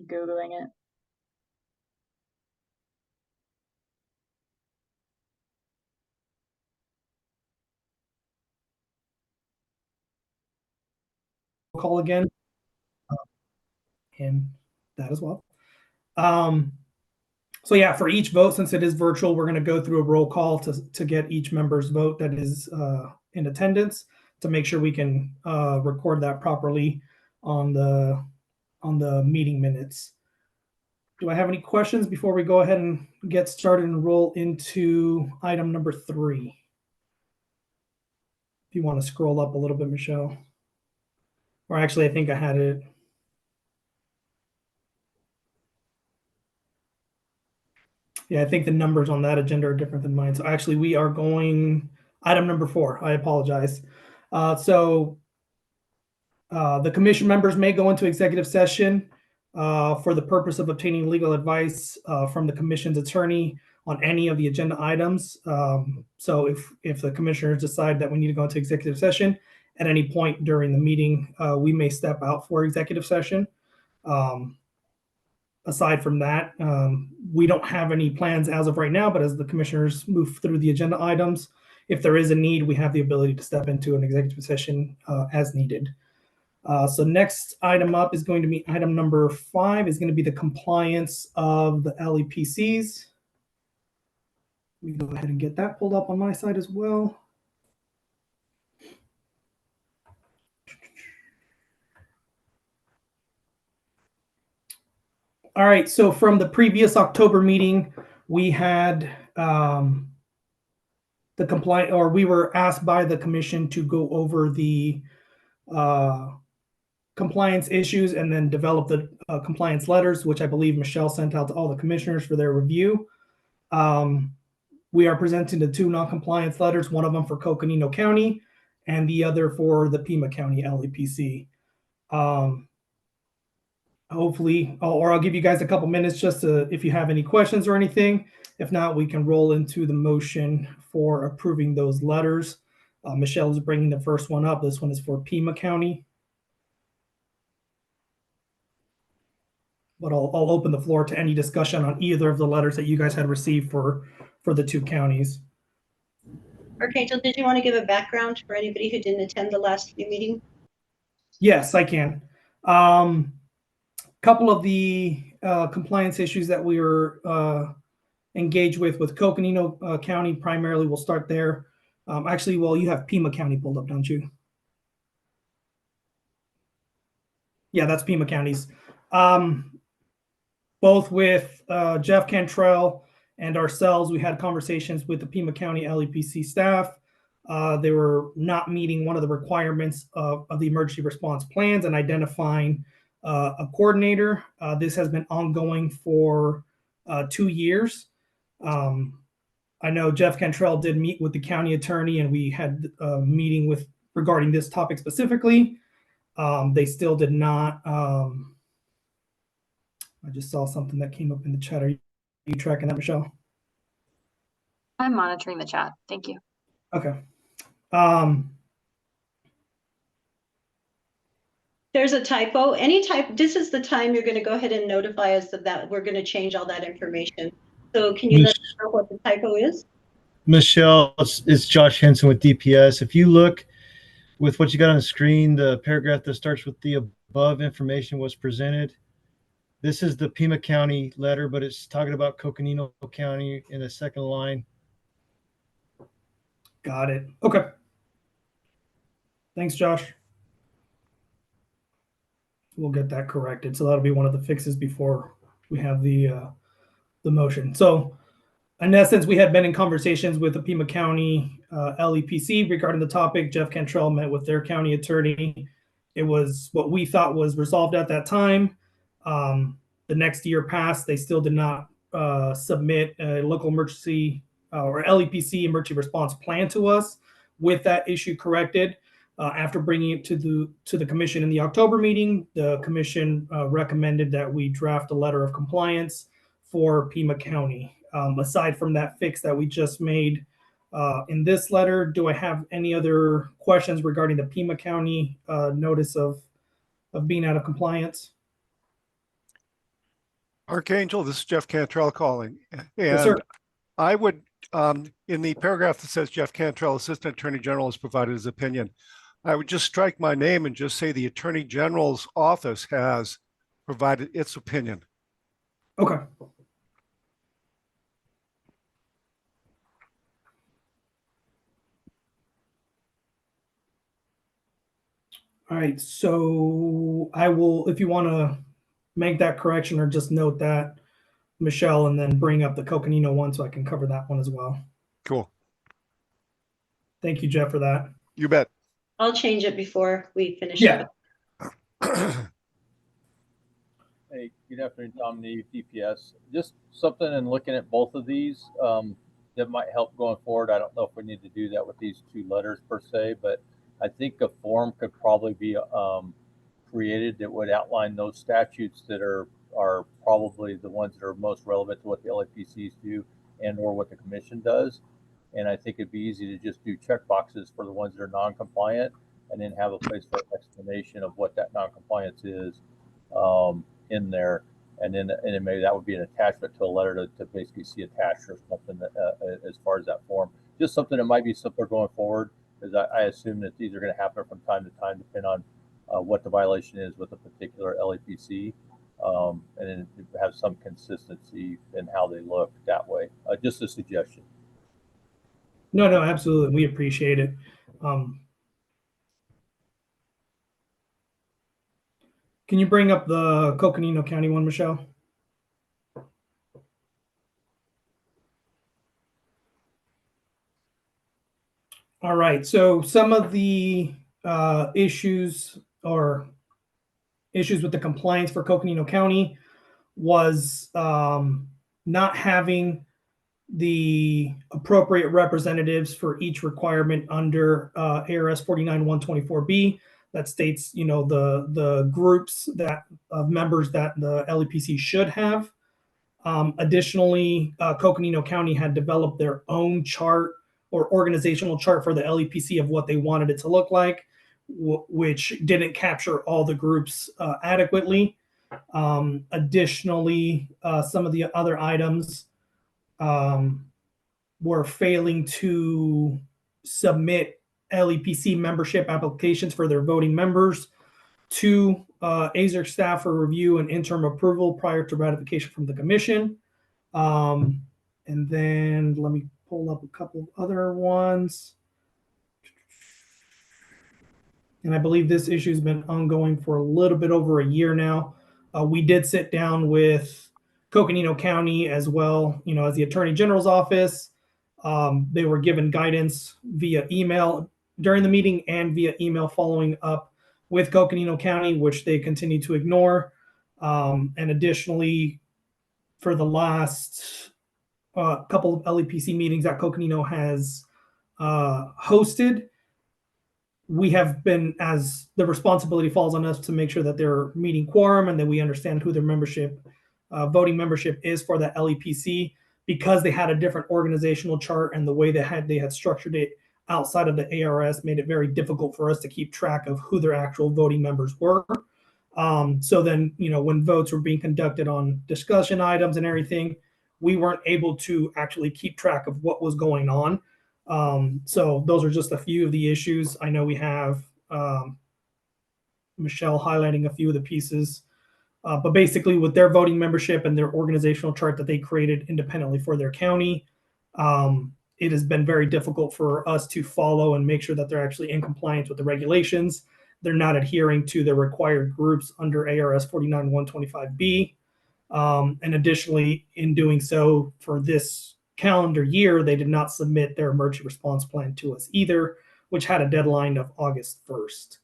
Googling it. Call again, and that as well. So yeah, for each vote, since it is virtual, we're going to go through a roll call to get each member's vote that is in attendance to make sure we can record that properly on the meeting minutes. Do I have any questions before we go ahead and get started and roll into item number 3? If you want to scroll up a little bit, Michelle. Or actually, I think I had it. Yeah, I think the numbers on that agenda are different than mine. So actually, we are going item number 4. I apologize. The commission members may go into executive session for the purpose of obtaining legal advice from the commission's attorney on any of the agenda items. So if the commissioners decide that we need to go into executive session at any point during the meeting, we may step out for executive session. Aside from that, we don't have any plans as of right now, but as the commissioners move through the agenda items, if there is a need, we have the ability to step into an executive session as needed. So next item up is going to be item number 5 is going to be the compliance of the LEPCs. Let me go ahead and get that pulled up on my side as well. All right, so from the previous October meeting, we had the compliant, or we were asked by the commission to go over the compliance issues and then develop the compliance letters, which I believe Michelle sent out to all the commissioners for their review. We are presenting the 2 non-compliance letters, one of them for Coconino County and the other for the Pima County LEPC. Hopefully, or I'll give you guys a couple minutes just to, if you have any questions or anything. If not, we can roll into the motion for approving those letters. Michelle is bringing the first one up. This one is for Pima County. But I'll open the floor to any discussion on either of the letters that you guys had received for the 2 counties. Archangel, did you want to give a background for anybody who didn't attend the last few meetings? Yes, I can. Couple of the compliance issues that we were engaged with Coconino County primarily. We'll start there. Actually, well, you have Pima County pulled up, don't you? Yeah, that's Pima County's. Both with Jeff Cantrell and ourselves, we had conversations with the Pima County LEPC staff. They were not meeting one of the requirements of the emergency response plans and identifying a coordinator. This has been ongoing for 2 years. I know Jeff Cantrell did meet with the county attorney, and we had a meeting regarding this topic specifically. They still did not. I just saw something that came up in the chat. Are you tracking that, Michelle? I'm monitoring the chat. Thank you. Okay. There's a typo. This is the time you're going to go ahead and notify us of that. We're going to change all that information. So can you let us know what the typo is? Michelle, it's Josh Henson with DPS. If you look with what you got on the screen, the paragraph that starts with the above information was presented. This is the Pima County letter, but it's talking about Coconino County in the second line. Got it. Okay. Thanks, Josh. We'll get that corrected. So that'll be one of the fixes before we have the motion. So in essence, we had been in conversations with the Pima County LEPC regarding the topic. Jeff Cantrell met with their county attorney. It was what we thought was resolved at that time. The next year passed. They still did not submit a local emergency or LEPC emergency response plan to us with that issue corrected. After bringing it to the commission in the October meeting, the commission recommended that we draft a letter of compliance for Pima County. Aside from that fix that we just made in this letter, do I have any other questions regarding the Pima County notice of being out of compliance? Archangel, this is Jeff Cantrell calling. Yes, sir. And I would, in the paragraph that says Jeff Cantrell, Assistant Attorney General, has provided his opinion, I would just strike my name and just say the Attorney General's office has provided its opinion. Okay. All right, so I will, if you want to make that correction or just note that, Michelle, and then bring up the Coconino one so I can cover that one as well. Cool. Thank you, Jeff, for that. You bet. I'll change it before we finish Yeah. up. Hey, good afternoon, Tom Neve, DPS. Just something in looking at both of these that might help going forward. I don't know if we need to do that with these two letters per se, but I think a form could probably be created that would outline those statutes that are probably the ones that are most relevant to what the LAPCs do and or what the commission does. And I think it'd be easy to just do check boxes for the ones that are non-compliant and then have a place for explanation of what that non-compliance is in there. And then maybe that would be an attachment to a letter to basically see attached or something as far as that form. Just something that might be simpler going forward, because I assume that these are going to happen from time to time, depending on what the violation is with a particular LAPC. And then have some consistency in how they look that way. Just a suggestion. No, absolutely. We appreciate it. Can you bring up the Coconino County one, Michelle? All right. So some of the issues with the compliance for Coconino County was not having the appropriate representatives for each requirement under ARS 49124B that states, the groups of members that the LEPC should have. Additionally, Coconino County had developed their own chart or organizational chart for the LEPC of what they wanted it to look like, which didn't capture all the groups adequately. Additionally, some of the other items were failing to submit LEPC membership applications for their voting members to AZERC staff for review and interim approval prior to ratification from the commission. And then let me pull up a couple of other ones. And I believe this issue has been ongoing for a little bit over a year now. We did sit down with Coconino County as well, as the Attorney General's office. They were given guidance via email during the meeting and via email following up with Coconino County, which they continue to ignore. And additionally, for the last couple of LEPC meetings that Coconino has hosted, we have been, as the responsibility falls on us to make sure that they're meeting quorum and that we understand who their voting membership is for the LEPC, because they had a different organizational chart and the way they had structured it outside of the ARS made it very difficult for us to keep track of who their actual voting members were. So then, when votes were being conducted on discussion items and everything, we weren't able to actually keep track of what was going on. So those are just a few of the issues. I know we have Michelle highlighting a few of the pieces, but basically with their voting membership and their organizational chart that they created independently for their county, it has been very difficult for us to follow and make sure that they're actually in compliance with the regulations. They're not adhering to the required groups under ARS 49125B. And additionally, in doing so for this calendar year, they did not submit their emergency response plan to us either, which had a deadline of August 1st.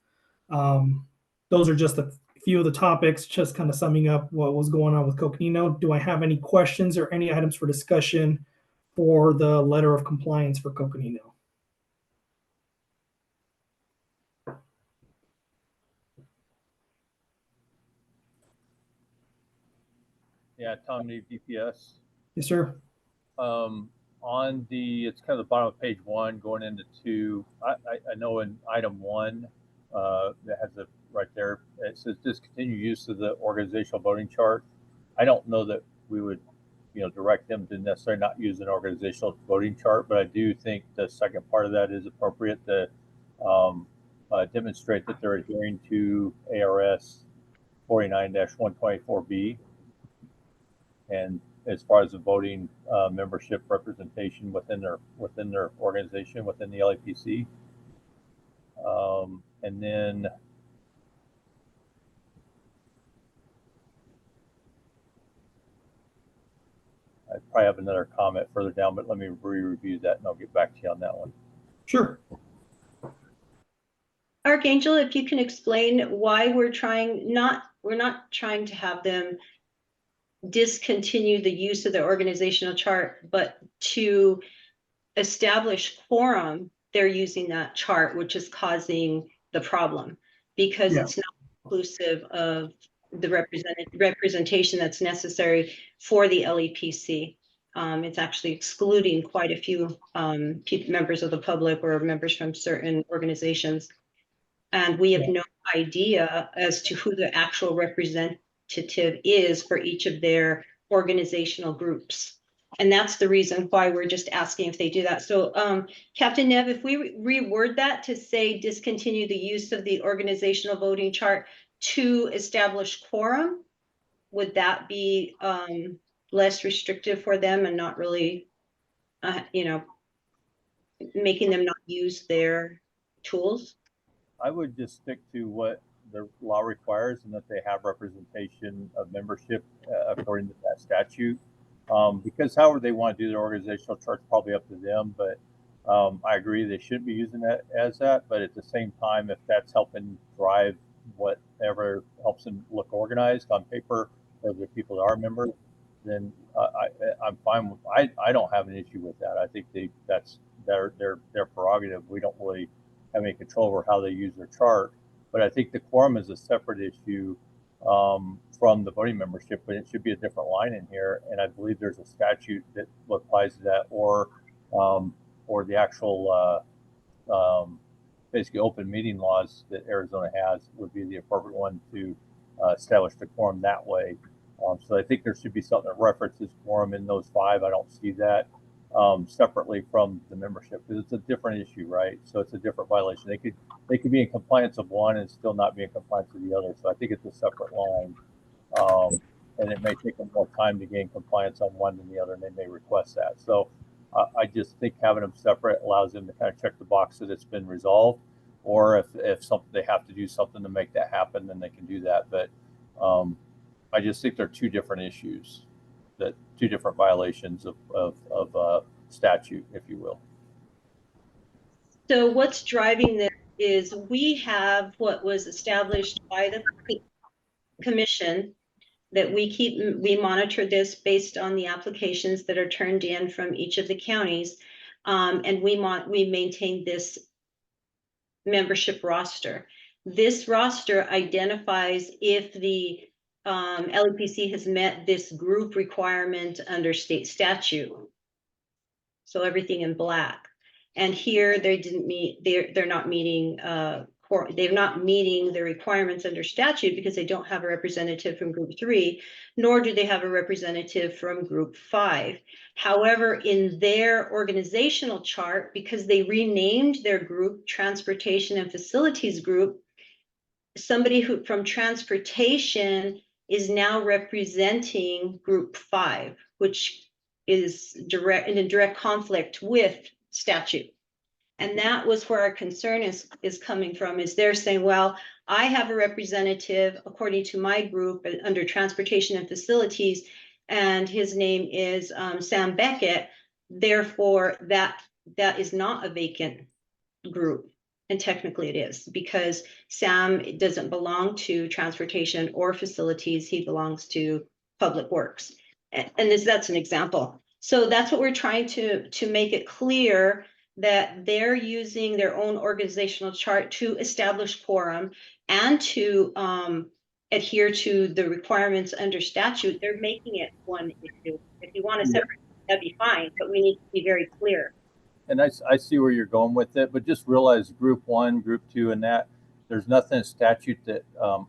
Those are just a few of the topics, just kind of summing up what was going on with Coconino. Do I have any questions or any items for discussion for the letter of compliance for Coconino? Yeah, Tom Neve, DPS. Yes, sir. On it's kind of the bottom of page 1 going into 2. I know in item 1 that has it right there. It says discontinue use of the organizational voting chart. I don't know that we would, direct them to necessarily not use an organizational voting chart, but I do think the second part of that is appropriate to demonstrate that they're adhering to ARS 49-124B. And as far as the voting membership representation within their organization, within the LAPC. And then I probably have another comment further down, but let me re-review that and I'll get back to you on that one. Sure. Archangel, if you can explain why we're not trying to have them discontinue the use of the organizational chart, but to establish quorum, they're using that chart, which is causing the problem because it's not inclusive of the representation that's necessary for the LEPC. It's actually excluding quite a few members of the public or members from certain organizations. And we have no idea as to who the actual representative is for each of their organizational groups. And that's the reason why we're just asking if they do that. So Captain Nev, if we reword that to say discontinue the use of the organizational voting chart to establish quorum, would that be less restrictive for them and not really, making them not use their tools? I would just stick to what the law requires and that they have representation of membership according to that statute. Because however they want to do their organizational chart's probably up to them, but I agree they shouldn't be using that as that. But at the same time, if that's helping drive whatever helps them look organized on paper for the people that are members, then I'm fine. I don't have an issue with that. I think that's their prerogative. We don't really have any control over how they use their chart. But I think the quorum is a separate issue from the voting membership, but it should be a different line in here. And I believe there's a statute that applies to that, or the actual basically open meeting laws that Arizona has would be the appropriate one to establish the quorum that way. So I think there should be something that references quorum in those five. I don't see that separately from the membership because it's a different issue, right? So it's a different violation. They could be in compliance of one and still not be in compliance with the other. So I think it's a separate line, and it may take them more time to gain compliance on one than the other, and they may request that. So I just think having them separate allows them to kind of check the box that it's been resolved, or if something they have to do something to make that happen, then they can do that. But I just think they're two different issues, that two different violations of statute, if you will. So what's driving this is we have what was established by the commission that we monitor this based on the applications that are turned in from each of the counties, and we maintain this membership roster. This roster identifies if the LEPC has met this group requirement under state statute. So everything in black. And here they didn't meet. They're not meeting. They're not meeting the requirements under statute because they don't have a representative from Group 3, nor do they have a representative from Group 5. However, in their organizational chart, because they renamed their group Transportation and Facilities Group, somebody from Transportation is now representing Group 5, which is in a direct conflict with statute. And that was where our concern is coming from, is they're saying, well, I have a representative according to my group under Transportation and Facilities, and his name is Sam Beckett. Therefore, that is not a vacant group. And technically it is, because Sam doesn't belong to Transportation or Facilities. He belongs to Public Works. And that's an example. So that's what we're trying to make it clear, that they're using their own organizational chart to establish quorum and to adhere to the requirements under statute. They're making it one issue. If you want to separate, that'd be fine, but we need to be very clear. And I see where you're going with it, but just realize Group 1, Group 2, and that there's nothing in statute that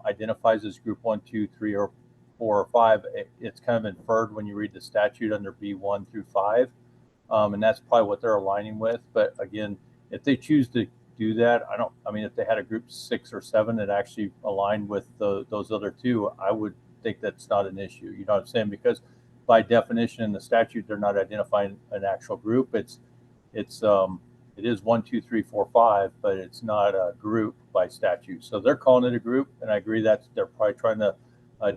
identifies as Group 1, 2, 3, or 4 or 5, it's kind of inferred when you read the statute under B1 through 5. And that's probably what they're aligning with. But again, if they choose to do that, I mean, if they had a group 6 or 7 that actually aligned with those other two, I would think that's not an issue. You know what I'm saying? Because by definition in the statute, they're not identifying an actual group. It is 1, 2, 3, 4, 5, but it's not a group by statute. So they're calling it a group, and I agree that they're probably trying to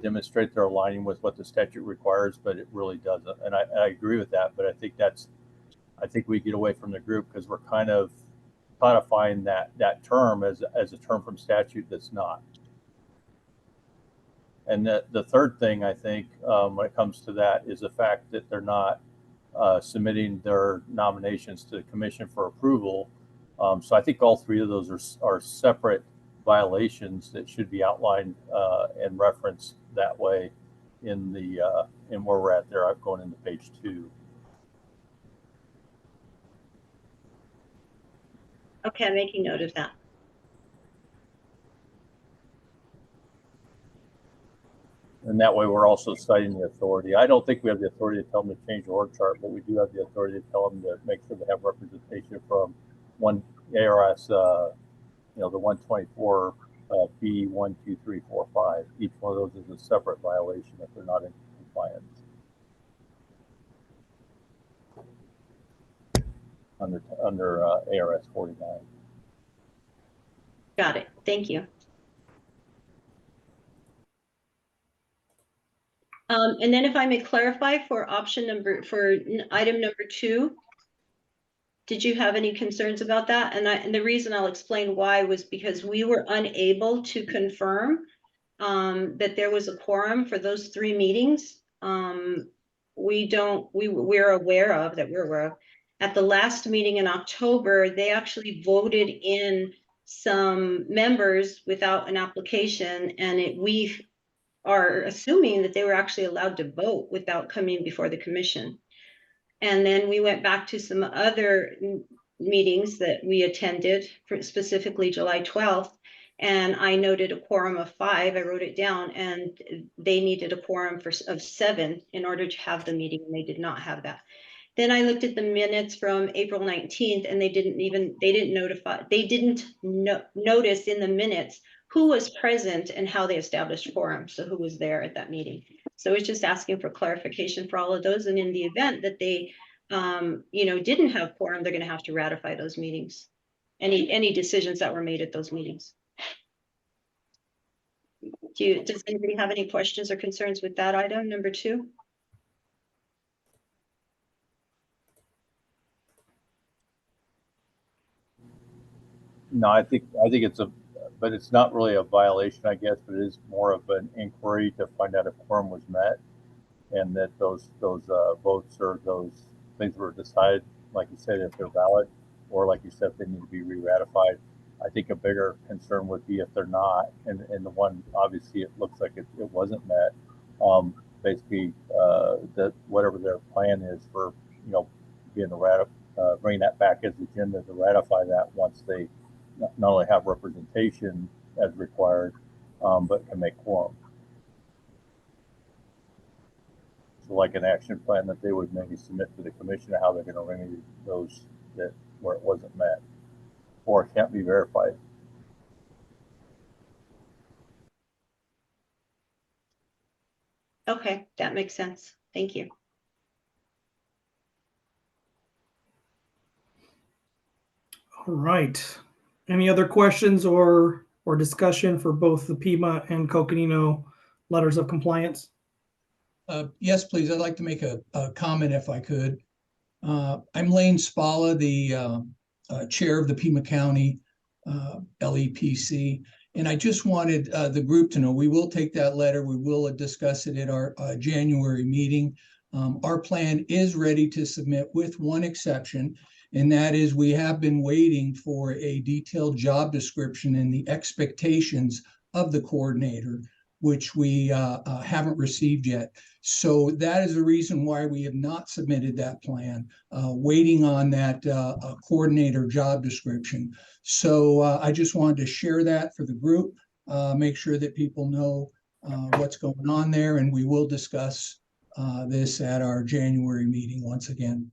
demonstrate they're aligning with what the statute requires, but it really doesn't. And I agree with that, but I think we get away from the group because we're kind of codifying that term as a term from statute that's not. And the third thing I think when it comes to that is the fact that they're not submitting their nominations to the commission for approval. So I think all 3 of those are separate violations that should be outlined and referenced that way in where we're at there. I'm going into page 2. Okay, I'm making note of that. And that way we're also citing the authority. I don't think we have the authority to tell them to change the org chart, but we do have the authority to tell them to make sure they have representation from one ARS, the 124 B 1, 2, 3, 4, 5. Each one of those is a separate violation if they're not in compliance under ARS 49. Got it. Thank you. And then if I may clarify for item number 2, did you have any concerns about that? And the reason I'll explain why was because we were unable to confirm that there was a quorum for those 3 meetings. We're aware of at the last meeting in October, they actually voted in some members without an application, and we are assuming that they were actually allowed to vote without coming before the commission. And then we went back to some other meetings that we attended, specifically July 12th, and I noted a quorum of 5. I wrote it down, and they needed a quorum of 7 in order to have the meeting, and they did not have that. Then I looked at the minutes from April 19th, and they didn't notice in the minutes who was present and how they established quorum, so who was there at that meeting. So it's just asking for clarification for all of those, and in the event that they didn't have quorum, they're going to have to ratify those meetings, any decisions that were made at those meetings. Does anybody have any questions or concerns with that item number 2? No, I think but it's not really a violation, I guess, but it is more of an inquiry to find out if quorum was met, and that those votes or those things were decided, like you said, if they're valid, or like you said, if they need to be re-ratified. I think a bigger concern would be if they're not, and the one, obviously it looks like it wasn't met. Basically, that whatever their plan is for, being bringing that back as agenda to ratify that once they not only have representation as required, but can make quorum. So like an action plan that they would maybe submit to the commission of how they're going to remedy those where it wasn't met or can't be verified. Okay, that makes sense. Thank you. All right. Any other questions or discussion for both the PIMA and Coconino letters of compliance? Yes, please. I'd like to make a comment if I could. I'm Lane Spalla, the chair of the Pima County LEPC, and I just wanted the group to know we will take that letter. We will discuss it at our January meeting. Our plan is ready to submit with one exception, and that is we have been waiting for a detailed job description and the expectations of the coordinator, which we haven't received yet. So that is the reason why we have not submitted that plan, waiting on that coordinator job description. So I just wanted to share that for the group, make sure that people know what's going on there, and we will discuss this at our January meeting once again.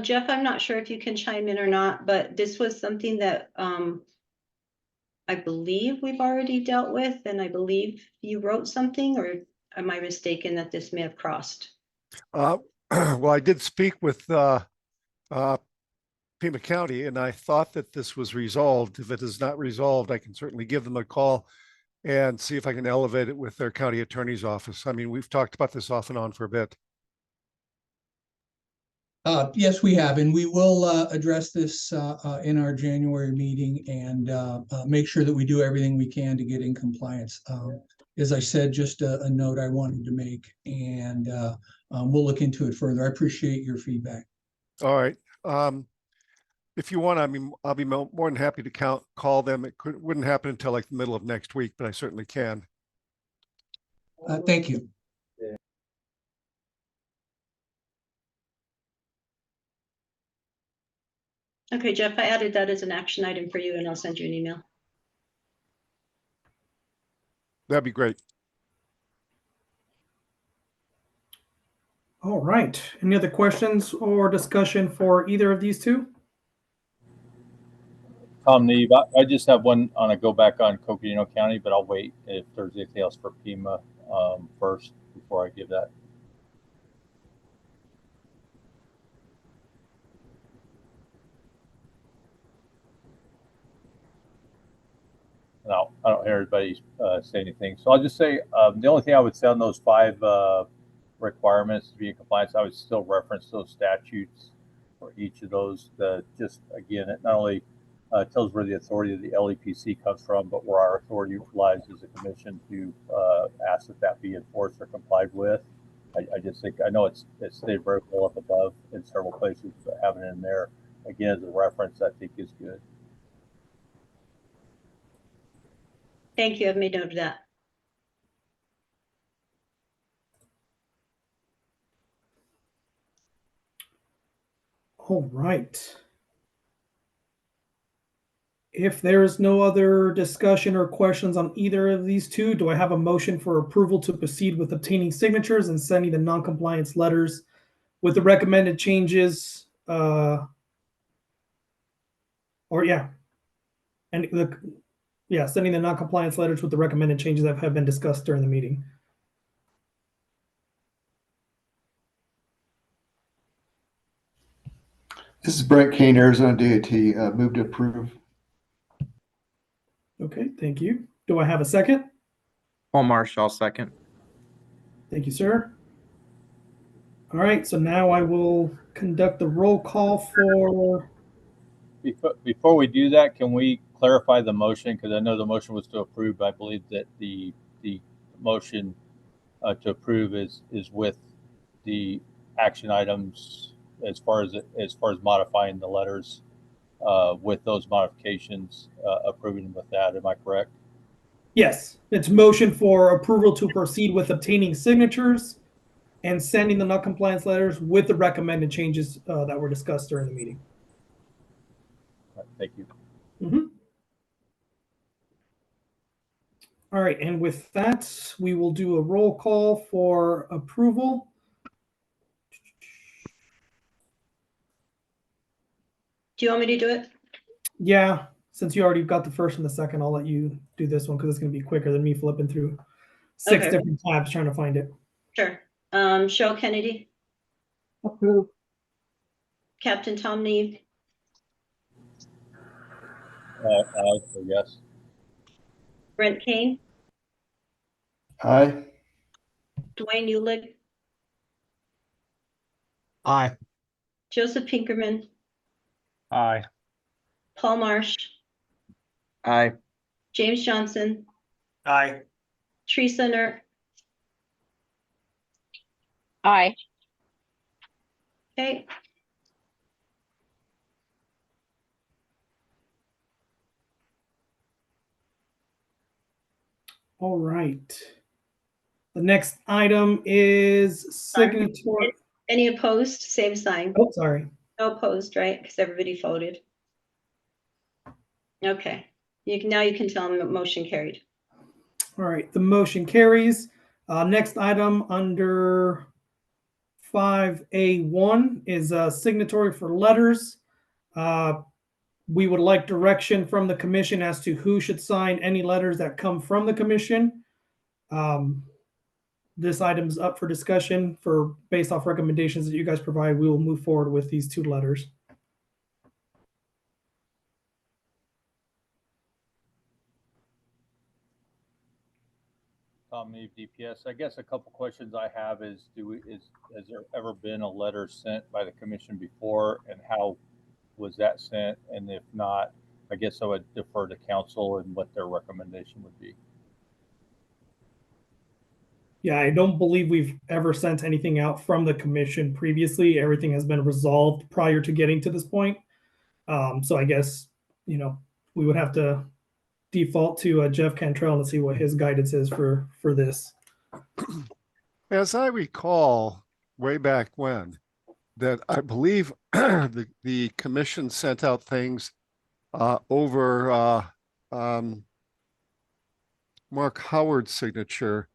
Jeff, I'm not sure if you can chime in or not, but this was something that I believe we've already dealt with, and I believe you wrote something, or am I mistaken that this may have crossed? Well, I did speak with Pima County, and I thought that this was resolved. If it is not resolved, I can certainly give them a call and see if I can elevate it with their county attorney's office. I mean, we've talked about this off and on for a bit. Yes, we have, and we will address this in our January meeting and make sure that we do everything we can to get in compliance. As I said, just a note I wanted to make, and we'll look into it further. I appreciate your feedback. All right. If you want, I mean, I'll be more than happy to call them. It wouldn't happen until like the middle of next week, but I certainly can. Thank you. Okay, Jeff, I added that as an action item for you, and I'll send you an email. That'd be great. All right. Any other questions or discussion for either of these two? Tom Neve, I just have one on a go back on Coconino County, but I'll wait if there's anything else for Pima first before I give that. No, I don't hear everybody say anything. So I'll just say the only thing I would say on those 5 requirements to be in compliance, I would still reference those statutes for each of those. Just again, it not only tells where the authority of the LEPC comes from, but where our authority lies as a commission to ask that be enforced or complied with. I just think, I know it's stayed very well up above in several places, but having it in there again as a reference, I think is good. Thank you. I've made note of that. All right. If there's no other discussion or questions on either of these two, do I have a motion for approval to proceed with obtaining signatures and sending the non-compliance letters with the recommended changes? Sending the non-compliance letters with the recommended changes that have been discussed during the meeting. This is Brent Kane, Arizona DOT. Move to approve. Okay, thank you. Do I have a second? Paul Marshall, second. Thank you, sir. All right, so now I will conduct the roll call for. Before we do that, can we clarify the motion? Because I know the motion was to approve, but I believe that the motion to approve is with the action items as far as modifying the letters with those modifications, approving with that. Am I correct? Yes, it's motion for approval to proceed with obtaining signatures and sending the non-compliance letters with the recommended changes that were discussed during the meeting. All right, thank you. Mm-hmm. All right, and with that, we will do a roll call for approval. Do you want me to do it? Yeah, since you already got the first and the second, I'll let you do this one because it's going to be quicker than me flipping through 6 Okay. different tabs trying to find it. Sure. Cheryl Kennedy. Approve. Captain Tom Neve. Yes. Brent Kane. Aye. Dwayne Eulig. Aye. Joseph Pinkerman. Aye. Paul Marsh. Aye. James Johnson. Aye. Teresa Nert. Aye. Okay. All right. The next item is signatory. Any opposed? Same sign. Oh, sorry. No opposed, right? Because everybody voted. Okay, now you can tell them the motion carried. All right, the motion carries. Next item under 5A1 is a signatory for letters. We would like direction from the commission as to who should sign any letters that come from the commission. This item is up for discussion for based off recommendations that you guys provide. We will move forward with these 2 letters. Tom Neve, DPS. I guess a couple questions I have is, has there ever been a letter sent by the commission before, and how was that sent? And if not, I guess I would defer to council and what their recommendation would be. Yeah, I don't believe we've ever sent anything out from the commission previously. Everything has been resolved prior to getting to this point. So I guess, we would have to default to Jeff Cantrell and see what his guidance is for this. As I recall, way back when, that I believe the commission sent out things over Mark Howard's signature.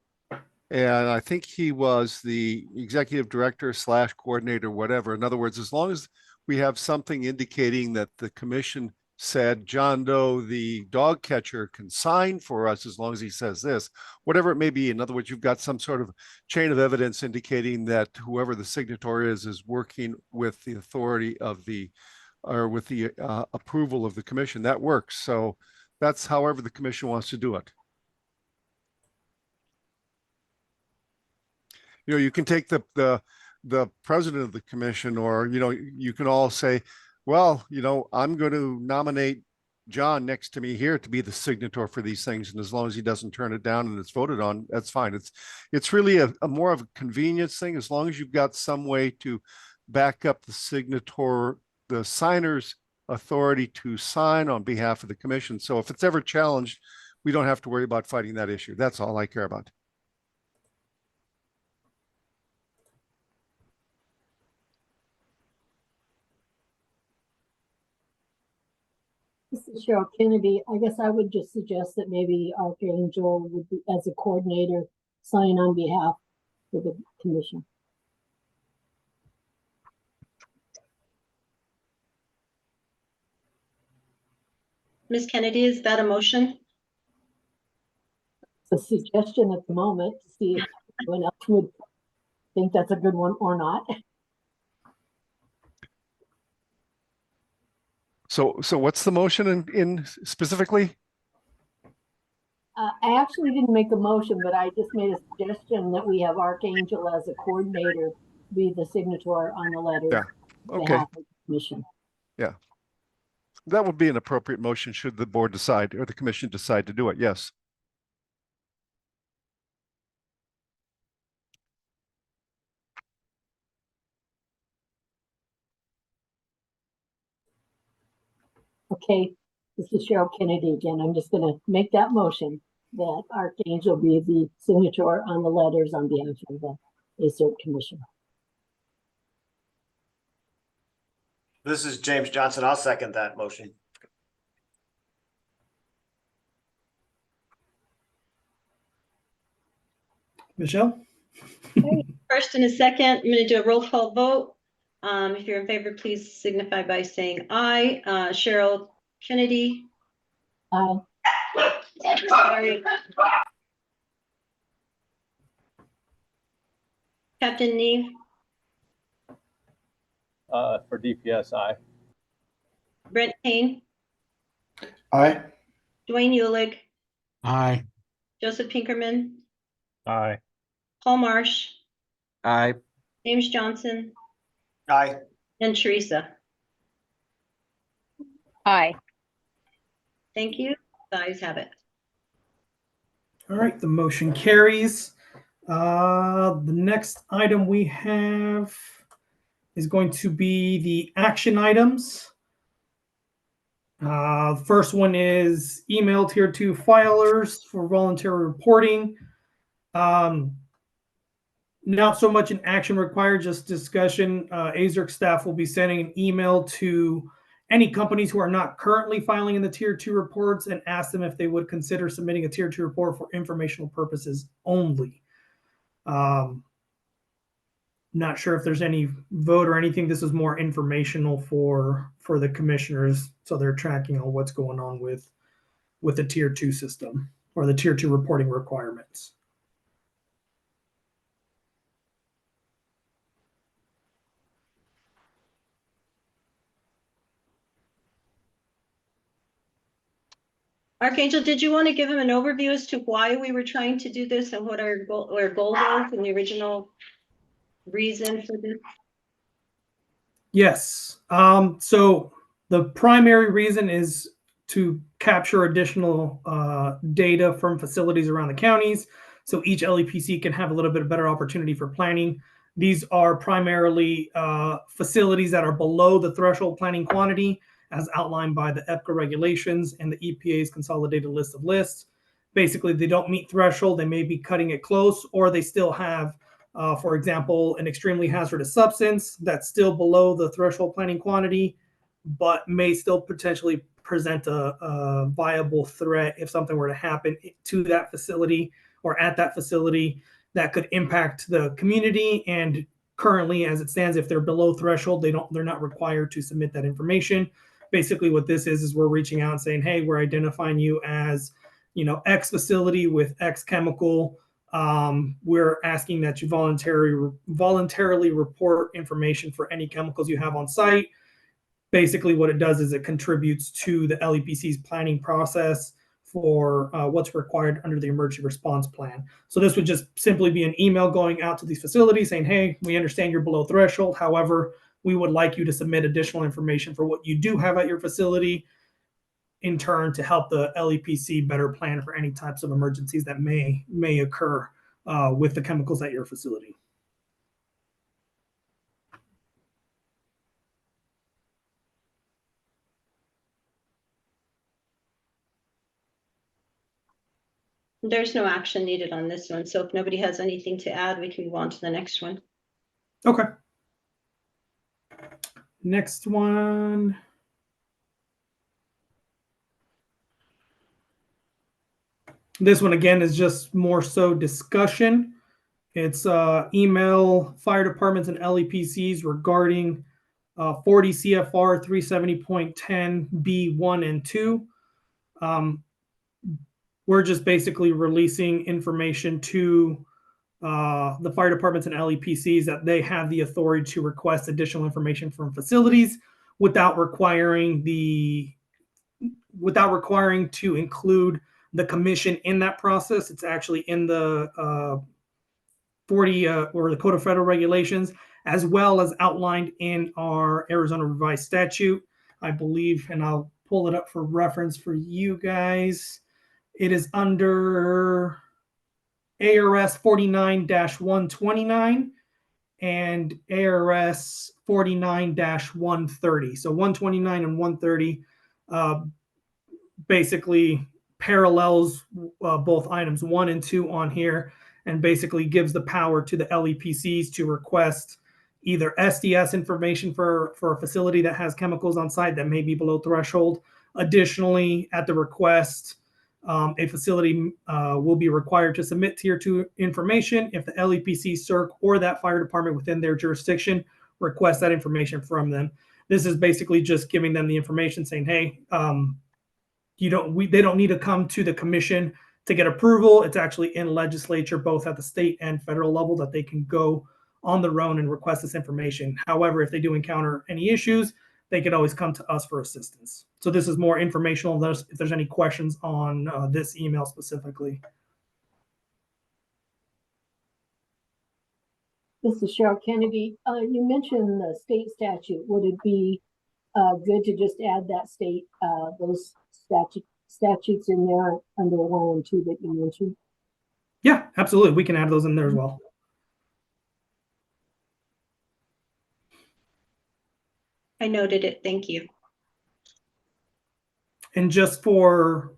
And I think he was the executive director / coordinator, whatever. In other words, as long as we have something indicating that the commission said John Doe, the dog catcher, can sign for us as long as he says this, whatever it may be. In other words, you've got some sort of chain of evidence indicating that whoever the signatory is working with the authority of with the approval of the commission. That works. So that's however the commission wants to do it. You can take the president of the commission, or, you can all say, well, I'm going to nominate John next to me here to be the signatory for these things. And as long as he doesn't turn it down and it's voted on, that's fine. It's really a more of a convenience thing, as long as you've got some way to back up the signer's authority to sign on behalf of the commission. So if it's ever challenged, we don't have to worry about fighting that issue. That's all I care about. This is Cheryl Kennedy. I guess I would just suggest that maybe Archangel would be, as a coordinator, sign on behalf of the commission. Ms. Kennedy, is that a motion? It's a suggestion at the moment to see if anyone else would think that's a good one or not. So what's the motion in specifically? I actually didn't make a motion, but I just made a suggestion that we have Archangel as a coordinator be the signatory on the letter. Yeah. On Okay. behalf of the commission. Yeah. That would be an appropriate motion should the board decide or the commission decide to do it. Yes. Okay, this is Cheryl Kennedy again. I'm just going to make that motion that Archangel be the signature on the letters on behalf of the AZSERC Commission. This is James Johnson. I'll second that motion. Michelle? First and a second, I'm going to do a roll call vote. If you're in favor, please signify by saying aye. Cheryl Kennedy. Aye. Sorry. Captain Neve. For DPS, aye. Brent Payne. Aye. Dwayne Eulig. Aye. Joseph Pinkerman. Aye. Paul Marsh. Aye. James Johnson. Aye. And Teresa. Aye. Thank you. The ayes have it. All right, the motion carries. The next item we have is going to be the action items. The first one is email tier 2 filers for voluntary reporting. Not so much an action required, just discussion. AZERC staff will be sending an email to any companies who are not currently filing in the Tier 2 reports and ask them if they would consider submitting a Tier 2 report for informational purposes only. Not sure if there's any vote or anything. This is more informational for the commissioners, so they're tracking on what's going on with the Tier 2 system or the Tier 2 reporting requirements. Archangel, did you want to give him an overview as to why we were trying to do this and what our goal was and the original reason for this? Yes. So the primary reason is to capture additional data from facilities around the counties, so each LEPC can have a little bit better opportunity for planning. These are primarily facilities that are below the threshold planning quantity as outlined by the ADEQ regulations and the EPA's consolidated list of lists. Basically, they don't meet threshold, they may be cutting it close, or they still have, for example, an extremely hazardous substance that's still below the threshold planning quantity, but may still potentially present a viable threat if something were to happen to that facility or at that facility that could impact the community. And currently, as it stands, if they're below threshold, they're not required to submit that information. Basically, what this is we're reaching out and saying, hey, we're identifying you as, X facility with X chemical. We're asking that you voluntarily report information for any chemicals you have on site. Basically, what it does is it contributes to the LEPC's planning process for what's required under the emergency response plan. So this would just simply be an email going out to these facilities saying, hey, we understand you're below threshold. However, we would like you to submit additional information for what you do have at your facility, in turn to help the LEPC better plan for any types of emergencies that may occur with the chemicals at your facility. There's no action needed on this one, so if nobody has anything to add, we can move on to the next one. Okay. Next one. This one again is just more so discussion. It's email fire departments and LEPCs regarding 40 CFR 370.10 B1 and 2. We're just basically releasing information to the fire departments and LEPCs that they have the authority to request additional information from facilities without requiring to include the commission in that process. It's actually in the 40 or the Code of Federal Regulations, as well as outlined in our Arizona Revised Statute, I believe, and I'll pull it up for reference for you guys. It is under ARS 49-129 and ARS 49-130. So 129 and 130 basically parallels both items 1 and 2 on here, and basically gives the power to the LEPCs to request either SDS information for a facility that has chemicals on site that may be below threshold. Additionally, at the request, a facility will be required to submit Tier 2 information if the LEPC, CERC, or that fire department within their jurisdiction requests that information from them. This is basically just giving them the information saying, hey, they don't need to come to the commission to get approval. It's actually in legislature, both at the state and federal level, that they can go on their own and request this information. However, if they do encounter any issues, they could always come to us for assistance. So this is more informational. If there's any questions on this email specifically. This is Cheryl Kennedy. You mentioned the state statute. Would it be good to just add that state, those statutes in there under 1 and 2 that you mentioned? Yeah, absolutely. We can add those in there as well. I noted it. Thank you. And just for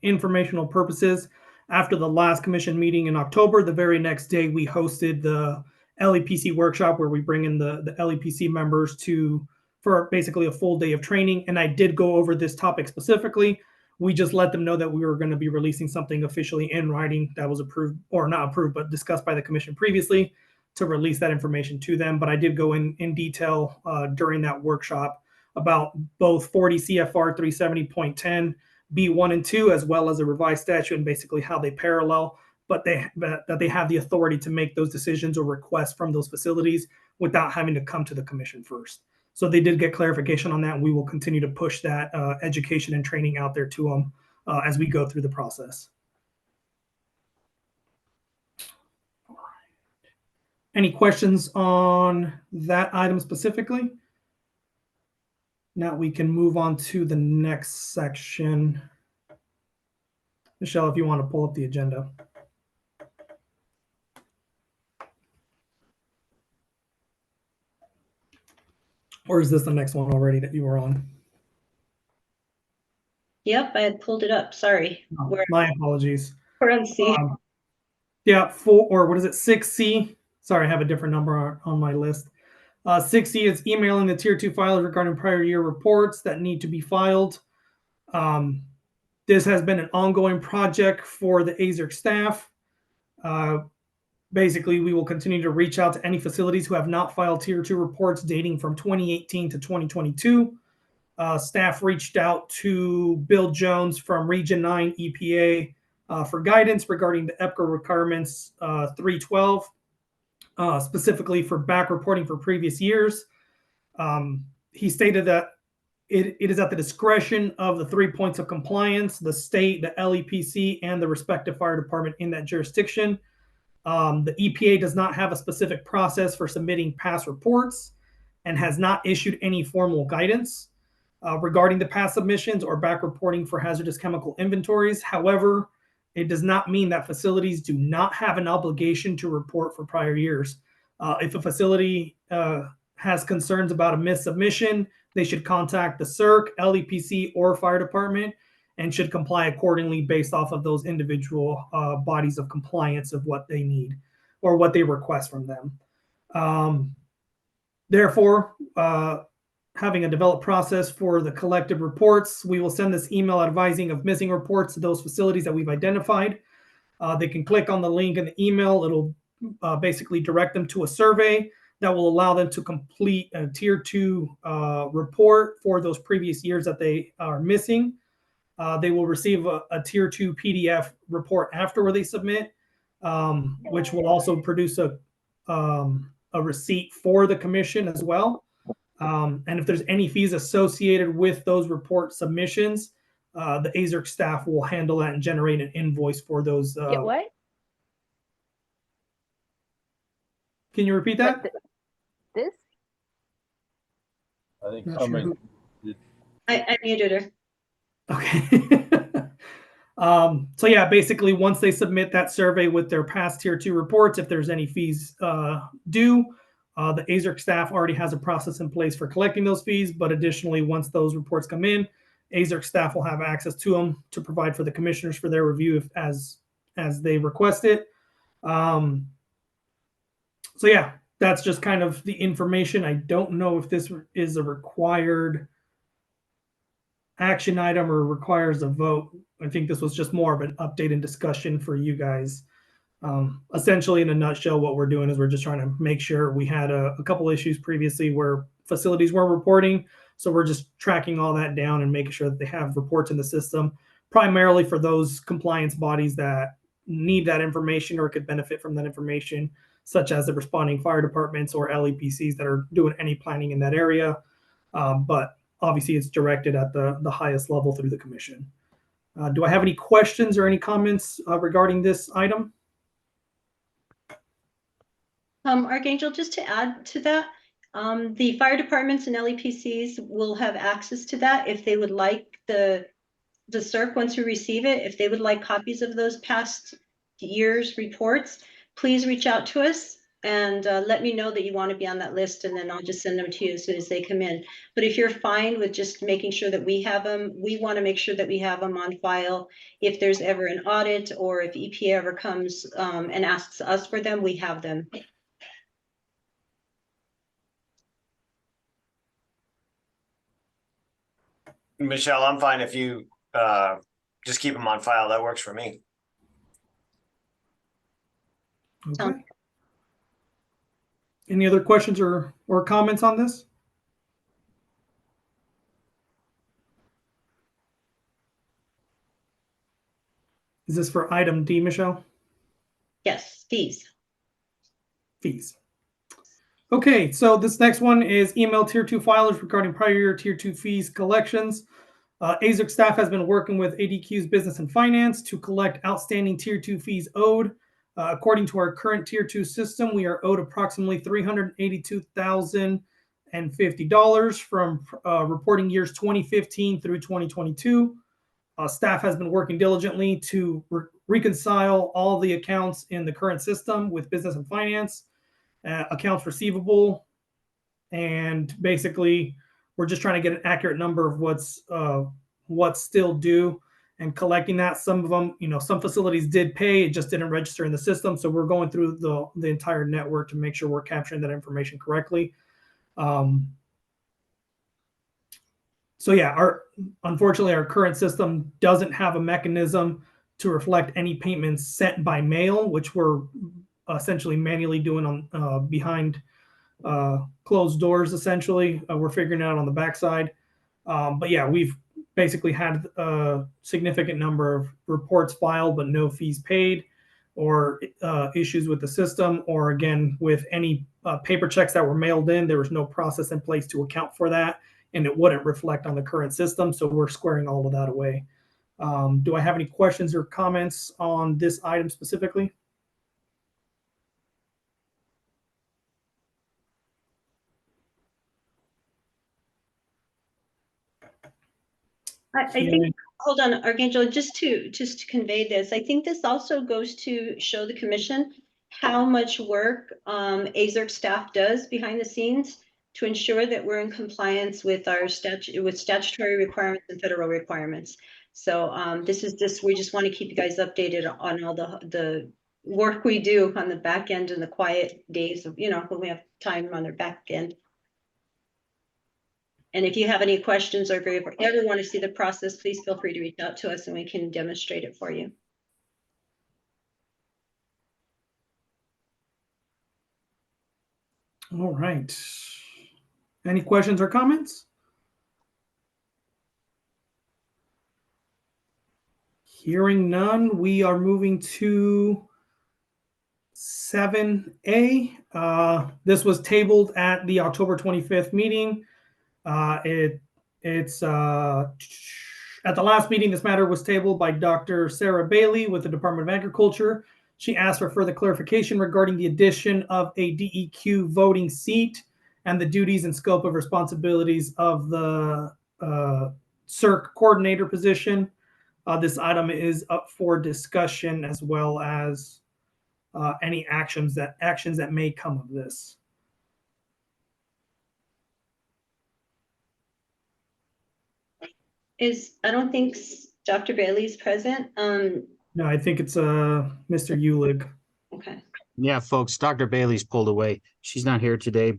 informational purposes, After the last commission meeting in October, the very next day we hosted the LEPC workshop where we bring in the LEPC members for basically a full day of training. And I did go over this topic specifically. We just let them know that we were going to be releasing something officially in writing that was approved, or not approved, but discussed by the commission previously, to release that information to them. But I did go in detail during that workshop about both 40 CFR 370.10 B1 and 2, as well as a revised statute, and basically how they parallel, but that they have the authority to make those decisions or requests from those facilities without having to come to the commission first. So they did get clarification on that. And we will continue to push that education and training out there to them as we go through the process. Any questions on that item specifically? Now we can move on to the next section. Michelle, if you want to pull up the agenda. Or is this the next one already that you were on? Yep, I had pulled it up. Sorry. Oh, my apologies. We're on C. Yeah, 6C. Sorry, I have a different number on my list. 6C is emailing the tier 2 filers regarding prior year reports that need to be filed. This has been an ongoing project for the AZERC staff. Basically, we will continue to reach out to any facilities who have not filed tier 2 reports dating from 2018 to 2022. Staff reached out to Bill Jones from Region 9 EPA for guidance regarding the EPCO requirements 312, specifically for back reporting for previous years. He stated that it is at the discretion of the 3 points of compliance, the state, the LEPC, and the respective fire department in that jurisdiction. The EPA does not have a specific process for submitting past reports and has not issued any formal guidance regarding the past submissions or back reporting for hazardous chemical inventories. However, it does not mean that facilities do not have an obligation to report for prior years. If a facility has concerns about a missed submission, they should contact the AZSERC, LEPC, or fire department and should comply accordingly based off of those individual bodies of compliance of what they need or what they request from them. Therefore, having a developed process for the collected reports, we will send this email advising of missing reports to those facilities that we've identified. They can click on the link in the email. It'll basically direct them to a survey that will allow them to complete a tier 2 report for those previous years that they are missing. They will receive a tier 2 PDF report after where they submit, which will also produce a receipt for the commission as well. And if there's any fees associated with those report submissions, the AZERC staff will handle that and generate an invoice for those. Get what? Can you repeat that? This? I think Not somebody. sure. I muted her. Okay. So yeah, basically once they submit that survey with their past tier 2 reports, if there's any fees due, the AZERC staff already has a process in place for collecting those fees. But additionally, once those reports come in, AZERC staff will have access to them to provide for the commissioners for their review as they request it. So yeah, that's just kind of the information. I don't know if this is a required action item or requires a vote. I think this was just more of an update and discussion for you guys. Essentially, in a nutshell, what we're doing is we're just trying to make sure. We had a couple issues previously where facilities weren't reporting. So we're just tracking all that down and making sure that they have reports in the system, primarily for those compliance bodies that need that information or could benefit from that information, such as the responding fire departments or LEPCs that are doing any planning in that area. But obviously, it's directed at the highest level through the commission. Do I have any questions or any comments regarding this item? Archangel, just to add to that, the fire departments and LEPCs will have access to that if they would like the AZSERC, once we receive it, if they would like copies of those past year's reports, please reach out to us. and let me know that you want to be on that list, and then I'll just send them to you as soon as they come in. But if you're fine with just making sure that we have them, we want to make sure that we have them on file. If there's ever an audit or if EPA ever comes and asks us for them, we have them. Michelle, I'm fine if you just keep them on file. That works for me. Okay. Any other questions or comments on this? Is this for item D, Michelle? Yes, fees. Fees. Okay, so this next one is email tier 2 filers regarding prior year tier 2 fees collections. AZERC staff has been working with ADEQ's business and finance to collect outstanding tier 2 fees owed. According to our current tier 2 system, we are owed approximately $382,050 from reporting years 2015 through 2022. Staff has been working diligently to reconcile all the accounts in the current system with business and finance, accounts receivable, and basically we're just trying to get an accurate number of what's still due and collecting that. Some of them, some facilities did pay, it just didn't register in the system. So we're going through the entire network to make sure we're capturing that information correctly. So yeah, unfortunately, our current system doesn't have a mechanism to reflect any payments sent by mail, which we're essentially manually doing on behind closed doors. Essentially, we're figuring it out on the backside. But yeah, we've basically had a significant number of reports filed, but no fees paid, or issues with the system, or again, with any paper checks that were mailed in, there was no process in place to account for that, and it wouldn't reflect on the current system. So we're squaring all of that away. Do I have any questions or comments on this item specifically? I think, hold on, Archangel, just to convey this, I think this also goes to show the commission how much work AZERC staff does behind the scenes to ensure that we're in compliance with our statutory requirements and federal requirements. So this is just, we just want to keep you guys updated on all the work we do on the back end and the quiet days of, when we have time on their back end. And if you have any questions or if you ever want to see the process, please feel free to reach out to us and we can demonstrate it for you. All right. Any questions or comments? Hearing none, we are moving to 7A. This was tabled at the October 25th meeting. It's at the last meeting, this matter was tabled by Dr. Sarah Bailey with the Department of Agriculture. She asked for further clarification regarding the addition of a DEQ voting seat and the duties and scope of responsibilities of the AZSERC coordinator position. This item is up for discussion, as well as any actions that may come of this. I don't think Dr. Bailey's present. No, I think it's Mr. Ulig. Okay. Yeah, folks, Dr. Bailey's pulled away. She's not here today.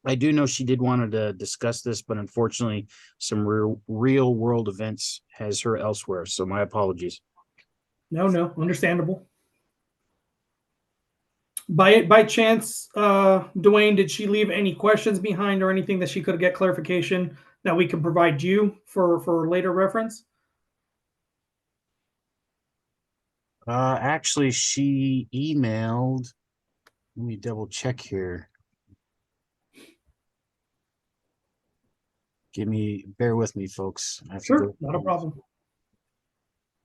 I do know she did want to discuss this, but unfortunately, some real world events has her elsewhere. So my apologies. No, understandable. By chance, Dwayne, did she leave any questions behind or anything that she could get clarification that we can provide you for later reference? Actually, she emailed. Let me double check here. Bear with me, folks. Sure, not a problem.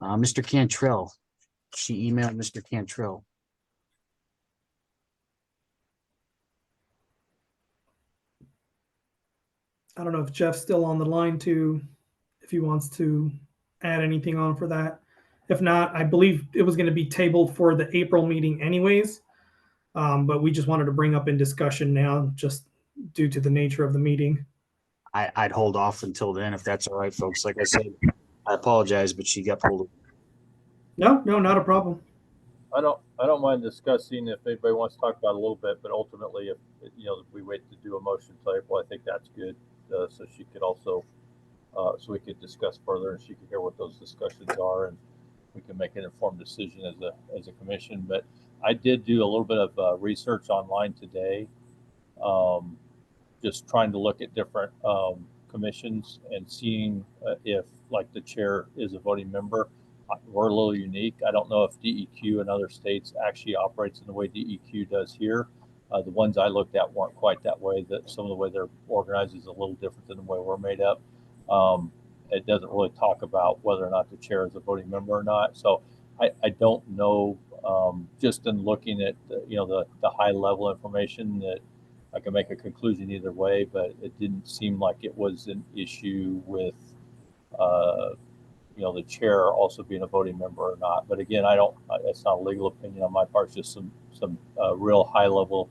Mr. Cantrell. She emailed Mr. Cantrell. I don't know if Jeff's still on the line if he wants to add anything on for that. If not, I believe it was going to be tabled for the April meeting anyways. But we just wanted to bring up in discussion now, just due to the nature of the meeting. I'd hold off until then if that's all right, folks. Like I said, I apologize, but she got pulled. No, not a problem. I don't mind discussing if anybody wants to talk about it a little bit, but ultimately, if we wait to do a motion till April, I think that's good. So she could also, so we could discuss further, and she could hear what those discussions are, and we can make an informed decision as a commission. But I did do a little bit of research online today, just trying to look at different commissions and seeing if, like, the chair is a voting member. We're a little unique. I don't know if DEQ in other states actually operates in the way DEQ does here. The ones I looked at weren't quite that way. That some of the way they're organized is a little different than the way we're made up. It doesn't really talk about whether or not the chair is a voting member or not. So I don't know. Just in looking at the high level information, that I can make a conclusion either way, but it didn't seem like it was an issue with the chair also being a voting member or not. But again, it's not a legal opinion on my part. It's just some real high level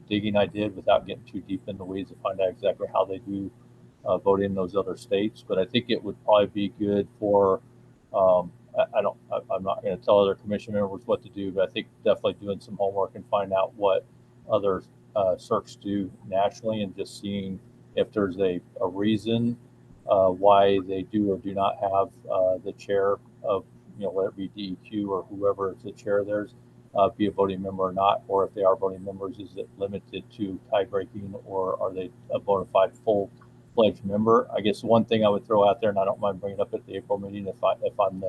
digging I did without getting too deep in the weeds to find out exactly how they do vote in those other states. But I think it would probably be good for, I'm not going to tell other commission members what to do, but I think definitely doing some homework and find out what other CERCs do nationally, and just seeing if there's a reason why they do or do not have the chair of, whether it be DEQ or whoever is the chair of theirs, be a voting member or not, or if they are voting members, is it limited to tie breaking, or are they a bona fide full-fledged member? I guess one thing I would throw out there, and I don't mind bringing up at the April meeting if I'm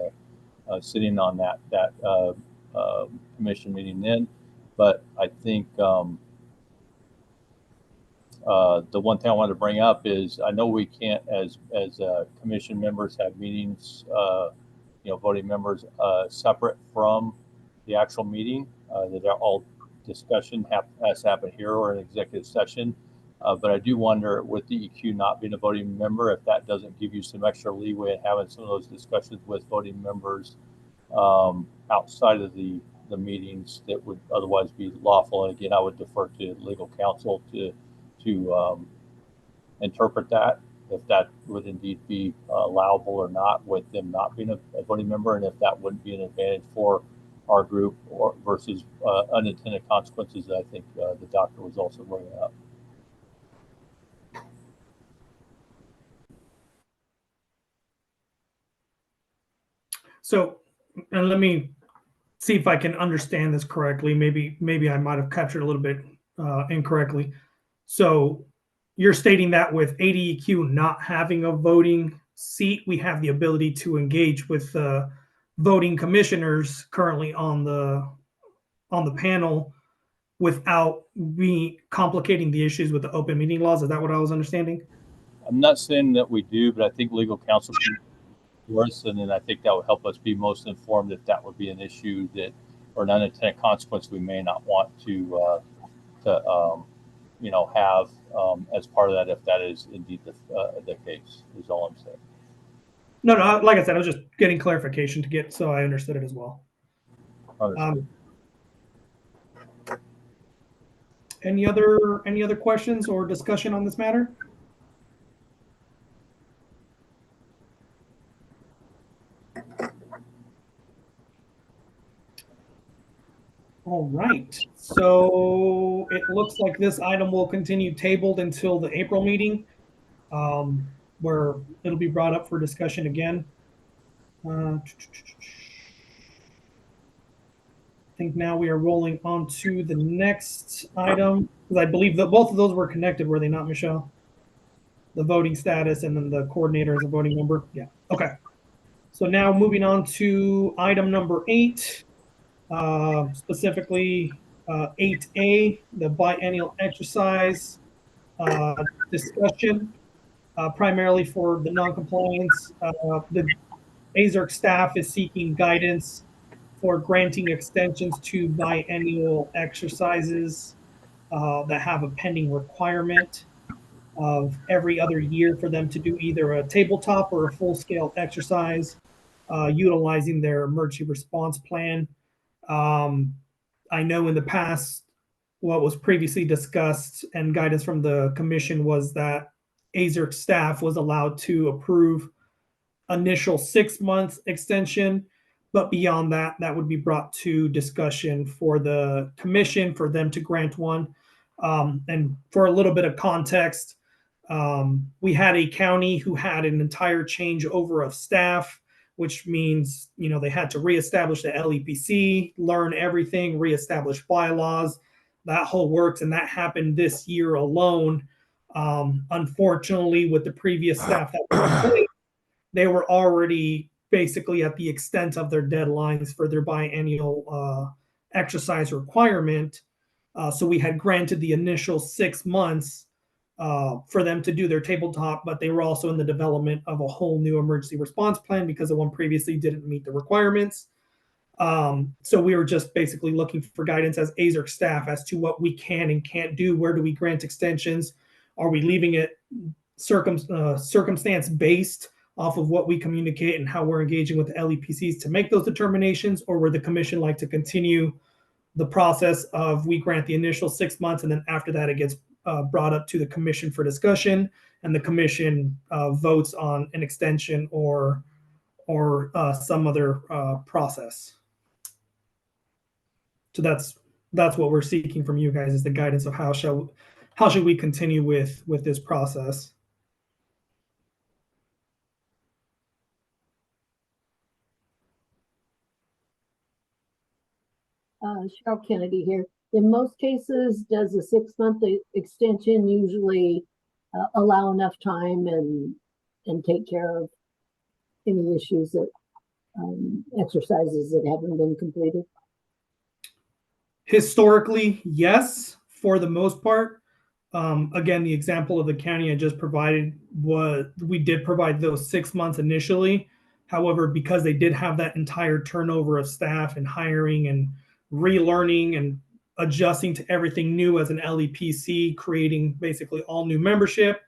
sitting on that commission meeting then, but I think the one thing I wanted to bring up is I know we can't, as commission members, have meetings, voting members separate from the actual meeting. That all discussion has to happen here or an executive session. But I do wonder, with DEQ not being a voting member, if that doesn't give you some extra leeway in having some of those discussions with voting members outside of the meetings that would otherwise be lawful. And again, I would defer to legal counsel to interpret that, if that would indeed be allowable or not, with them not being a voting member, and if that wouldn't be an advantage for our group or versus unintended consequences that I think the doctor was also bringing up. So, and let me see if I can understand this correctly. Maybe I might have captured a little bit incorrectly. So you're stating that with ADEQ not having a voting seat, we have the ability to engage with voting commissioners currently on the panel without complicating the issues with the open meeting laws. Is that what I was understanding? I'm not saying that we do, but I think legal counsel can for us, and then I think that would help us be most informed if that would be an issue that, or an unintended consequence we may not want to have as part of that, if that is indeed the case, is all I'm saying. No, like I said, I was just getting clarification so I understood it as well. Any other questions or discussion on this matter? All right, so it looks like this item will continue tabled until the April meeting, where it'll be brought up for discussion again. I think now we are rolling on to the next item, because I believe that both of those were connected, were they not, Michelle? The voting status and then the coordinator as a voting member? Yeah, okay. So now moving on to item number 8, specifically 8A, the biennial exercise discussion, primarily for the non-compliance. The AZERC staff is seeking guidance for granting extensions to biennial exercises that have a pending requirement of every other year for them to do either a tabletop or a full-scale exercise utilizing their emergency response plan. I know in the past, what was previously discussed and guidance from the commission was that AZERC staff was allowed to approve initial 6 months extension, but beyond that, that would be brought to discussion for the commission for them to grant one. And for a little bit of context, we had a county who had an entire changeover of staff, which means, you know, they had to reestablish the LEPC, learn everything, reestablish bylaws, that whole works. And that happened this year alone. Unfortunately, with the previous staff that were in place, they were already basically at the extent of their deadlines for their biennial exercise requirement. So we had granted the initial 6 months for them to do their tabletop, but they were also in the development of a whole new emergency response plan because the one previously didn't meet the requirements. So we were just basically looking for guidance as AZERC staff as to what we can and can't do. Where do we grant extensions? Are we leaving it circumstance based off of what we communicate and how we're engaging with the LEPCs to make those determinations? Or would the commission like to continue the process of we grant the initial 6 months and then after that it gets brought up to the commission for discussion and the commission votes on an extension or some other process? So that's what we're seeking from you guys, is the guidance of how should we continue with this process. Cheryl Kennedy here. In most cases, does a 6-month extension usually allow enough time and take care of any issues that exercises that haven't been completed? Historically, yes, for the most part. Again, the example of the county I just provided was we did provide those 6 months initially. However, because they did have that entire turnover of staff and hiring and relearning and adjusting to everything new as an LEPC, creating basically all new membership,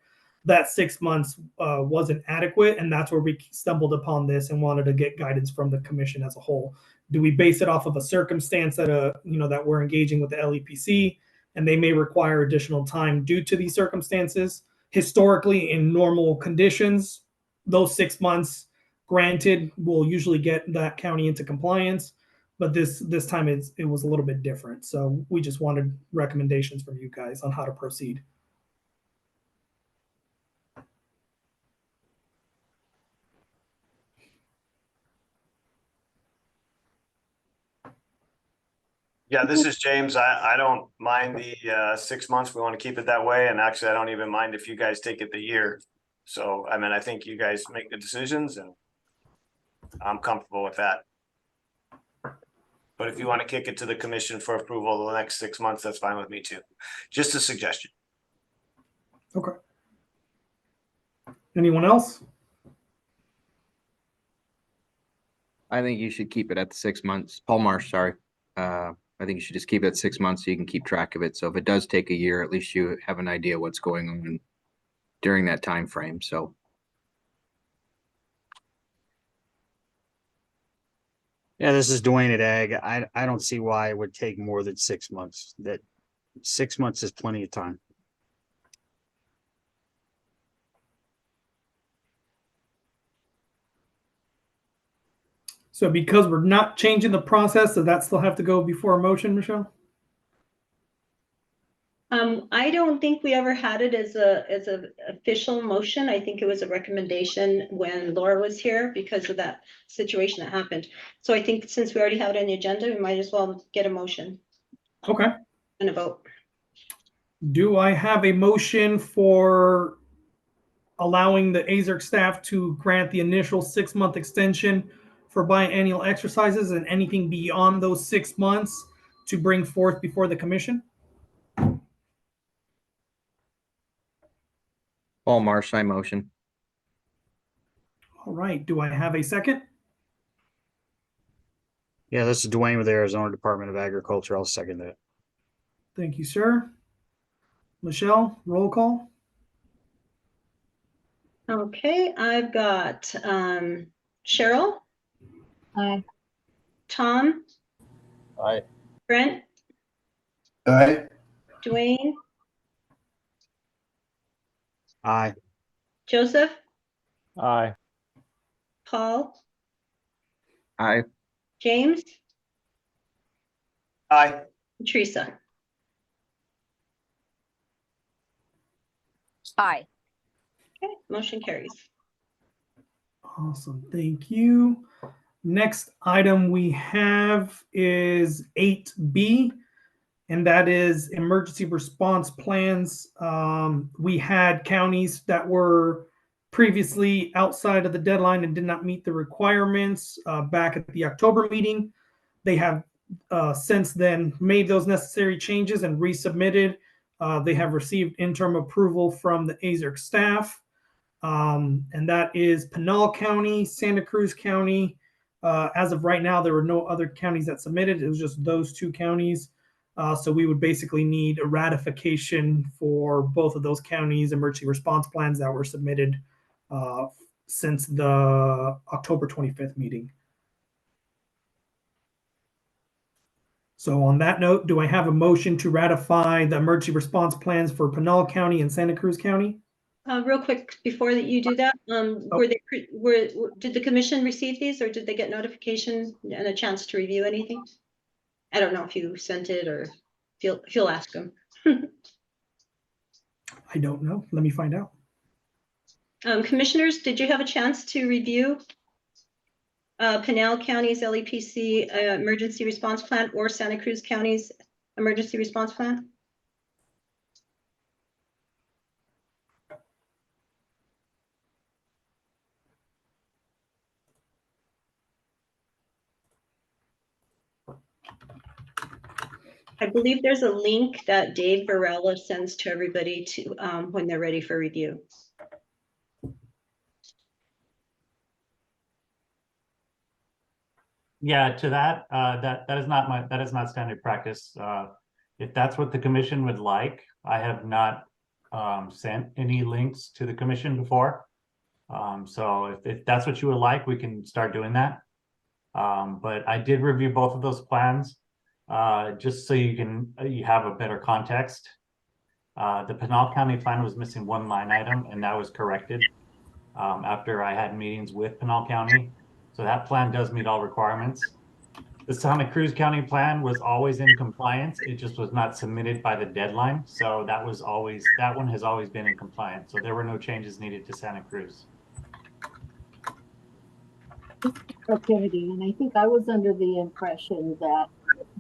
that 6 months wasn't adequate. And that's where we stumbled upon this and wanted to get guidance from the commission as a whole. Do we base it off of a circumstance that that we're engaging with the LEPC and they may require additional time due to these circumstances? Historically, in normal conditions, those 6 months granted will usually get that county into compliance. But this time it was a little bit different. So we just wanted recommendations from you guys on how to proceed. Yeah, this is James. I don't mind the 6 months. We want to keep it that way. And actually, I don't even mind if you guys take it the year. So, I mean, I think you guys make the decisions and I'm comfortable with that. But if you want to kick it to the commission for approval the next 6 months, that's fine with me too. Just a suggestion. Okay. Anyone else? I think you should keep it at the 6 months. Paul Marsh, sorry. I think you should just keep it at 6 months so you can keep track of it. So if it does take a year, at least you have an idea what's going on during that time frame. So Yeah, this is Dwayne at Ag. I don't see why it would take more than 6 months. That 6 months is plenty of time. So because we're not changing the process, does that still have to go before a motion, Michelle? I don't think we ever had it as a official motion. I think it was a recommendation when Laura was here because of that situation that happened. So I think since we already have it on the agenda, we might as well get a motion. Okay. And a vote. Do I have a motion for allowing the AZERC staff to grant the initial 6 month extension for biannual exercises and anything beyond those 6 months to bring forth before the commission? Paul Marsh, I motion. All right. Do I have a second? Yeah, this is Dwayne with the Arizona Department of Agriculture. I'll second that. Thank you, sir. Michelle, roll call. Okay, I've got Cheryl. Aye. Tom. Aye. Brent. Aye. Dwayne, Aye. Joseph, Aye. Paul, Aye. James, Aye. Teresa. Aye. Okay, motion carries. Awesome. Thank you. Next item we have is 8B, and that is emergency response plans. We had counties that were previously outside of the deadline and did not meet the requirements back at the October meeting. They have since then made those necessary changes and resubmitted. They have received interim approval from the AZERC staff. And that is Pinal County, Santa Cruz County. As of right now, there were no other counties that submitted. It was just those two counties. So we would basically need a ratification for both of those counties' emergency response plans that were submitted since the October 25th meeting. So on that note, do I have a motion to ratify the emergency response plans for Pinal County and Santa Cruz County? Real quick, before that you do that, did the commission receive these, or did they get notification and a chance to review anything? I don't know if you sent it, or if you'll ask them. I don't know. Let me find out. Commissioners, did you have a chance to review Pinal County's LEPC emergency response plan or Santa Cruz County's emergency response plan? I believe there's a link that Dave Varela sends to everybody to when they're ready for review. Yeah, to that, that is not standard practice. If that's what the commission would like, I have not sent any links to the commission before. So if that's what you would like, we can start doing that. But I did review both of those plans, just so you have a better context. The Pinal County plan was missing one line item, and that was corrected after I had meetings with Pinal County. So that plan does meet all requirements. The Santa Cruz County plan was always in compliance. It just was not submitted by the deadline. So that one has always been in compliance. So there were no changes needed to Santa Cruz. Kennedy, and I think I was under the impression that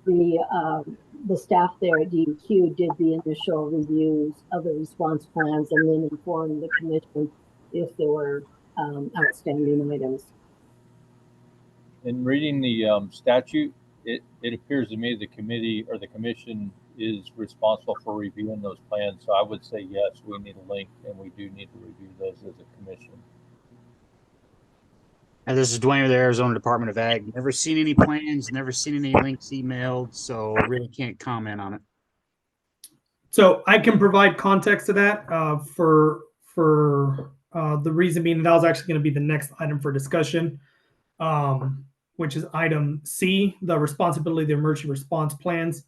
the staff there at DEQ did the initial reviews of the response plans and then informed the commission if there were outstanding items. In reading the statute, it appears to me the committee or the commission is responsible for reviewing those plans. So I would say yes, we need a link, and we do need to review those as a commission. And this is Dwayne with the Arizona Department of Ag. Never seen any plans, never seen any links emailed, so really can't comment on it. So I can provide context to that for the reason being that was actually going to be the next item for discussion, which is item C, the responsibility of the emergency response plans.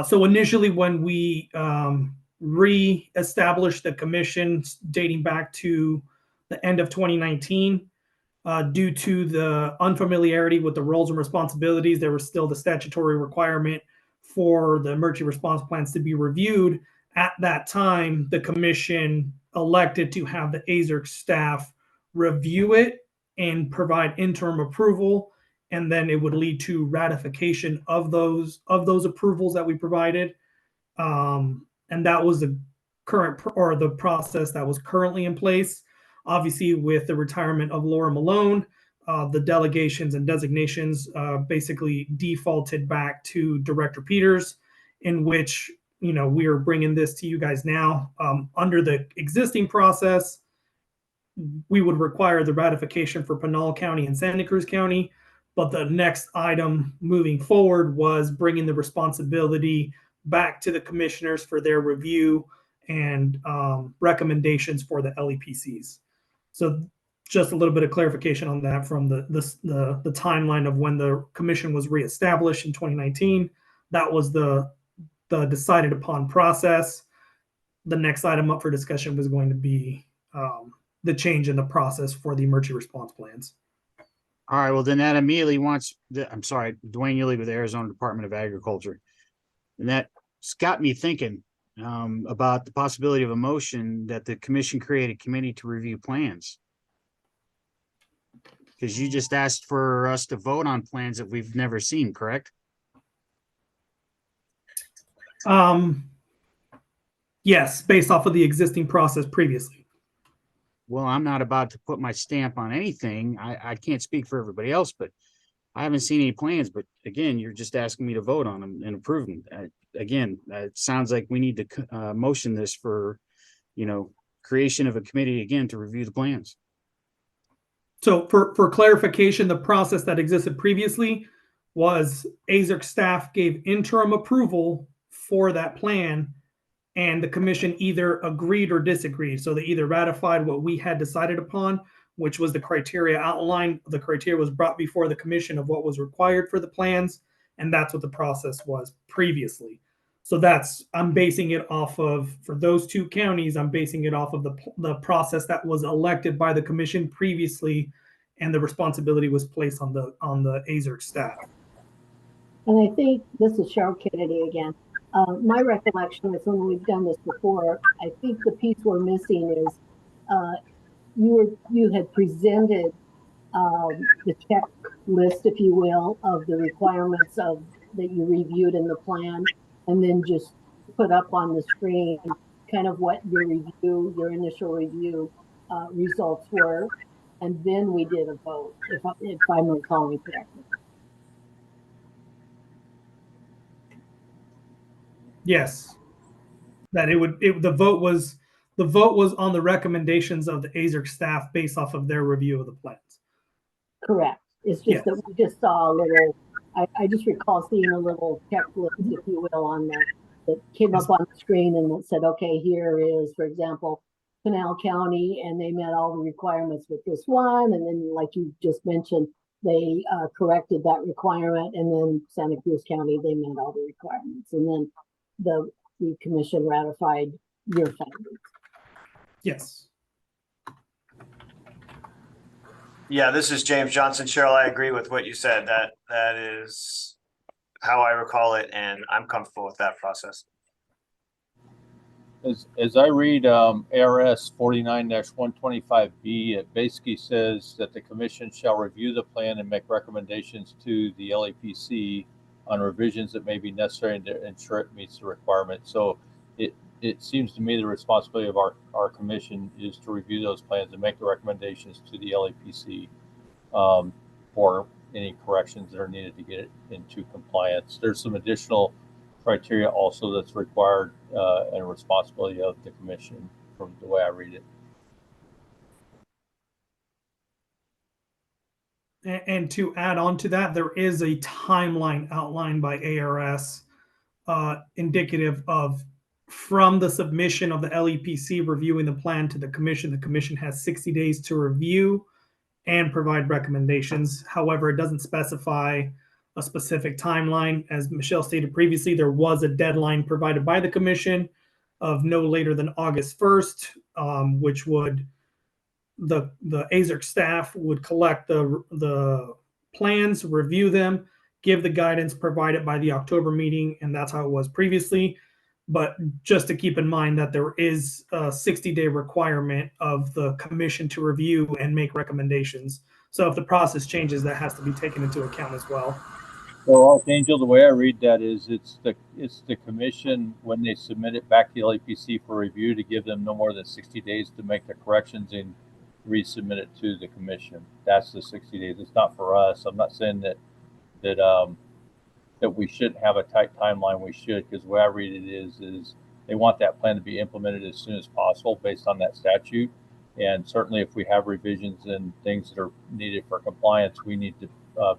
So initially when we re-established the commission dating back to the end of 2019, due to the unfamiliarity with the roles and responsibilities, there was still the statutory requirement for the emergency response plans to be reviewed. At that time, the commission elected to have the AZERC staff review it and provide interim approval, and then it would lead to ratification of those approvals that we provided. And that was the current or the process that was currently in place. Obviously, with the retirement of Laura Malone, the delegations and designations basically defaulted back to Director Peters, in which, we are bringing this to you guys now. Under the existing process, we would require the ratification for Pinal County and Santa Cruz County, but the next item moving forward was bringing the responsibility back to the commissioners for their review and recommendations for the LEPCs. So just a little bit of clarification on that from the timeline of when the commission was reestablished in 2019. That was the the decided upon process. The next item up for discussion was going to be the change in the process for the emergency response plans. All right, well, then that immediately wants, I'm sorry, Dwayne Yulee with the Arizona Department of Agriculture. And that's got me thinking about the possibility of a motion that the commission create a committee to review plans. Because you just asked for us to vote on plans that we've never seen, correct? Yes, based off of the existing process previously. Well, I'm not about to put my stamp on anything. I can't speak for everybody else, but I haven't seen any plans. But again, you're just asking me to vote on them and approve them. Again, it sounds like we need to motion this for, creation of a committee again to review the plans. So for clarification, the process that existed previously was AZERC staff gave interim approval for that plan, and the commission either agreed or disagreed. So they either ratified what we had decided upon, which was the criteria outlined. The criteria was brought before the commission of what was required for the plans, and that's what the process was previously. So I'm basing it off of, for those two counties, I'm basing it off of the process that was elected by the commission previously, and the responsibility was placed on the AZERC staff. And I think, this is Cheryl Kennedy again. My recollection is when we've done this before, I think the piece we're missing is you had presented the checklist, if you will, of the requirements that you reviewed in the plan, and then just put up on the screen kind of what your initial review results were, and then we did a vote, if I'm recalling correctly. Yes, that the vote was on the recommendations of the AZERC staff based off of their review of the plans. Correct. It's just that we just saw a little, I just recall seeing a little checklist, if you will, on that came up on the screen, and it said, okay, here is, for example, Pinal County, and they met all the requirements with this one, and then like you just mentioned, they corrected that requirement, and then Santa Cruz County, they met all the requirements, and then the commission ratified your findings. Yes. Yeah, this is James Johnson. Cheryl, I agree with what you said. That is how I recall it, and I'm comfortable with that process. As I read ARS 49-125B, it basically says that the commission shall review the plan and make recommendations to the LAPC on revisions that may be necessary to ensure it meets the requirements. So it seems to me the responsibility of our commission is to review those plans and make the recommendations to the LAPC for any corrections that are needed to get it into compliance. There's some additional criteria also that's required and responsibility of the commission from the way I read it. And to add on to that, there is a timeline outlined by ARS indicative of from the submission of the LEPC reviewing the plan to the commission has 60 days to review and provide recommendations. However, it doesn't specify a specific timeline. As Michelle stated previously, there was a deadline provided by the commission of no later than August 1st, which would the AZERC staff would collect the plans, review them, give the guidance provided by the October meeting, and that's how it was previously. But just to keep in mind that there is a 60-day requirement of the commission to review and make recommendations. So if the process changes, that has to be taken into account as well. So Archangel, the way I read that is it's the commission, when they submit it back to the LAPC for review, to give them no more than 60 days to make the corrections and resubmit it to the commission. That's the 60 days. It's not for us. I'm not saying that we shouldn't have a tight timeline. We should, because the way I read it is they want that plan to be implemented as soon as possible based on that statute. And certainly if we have revisions and things that are needed for compliance, we need to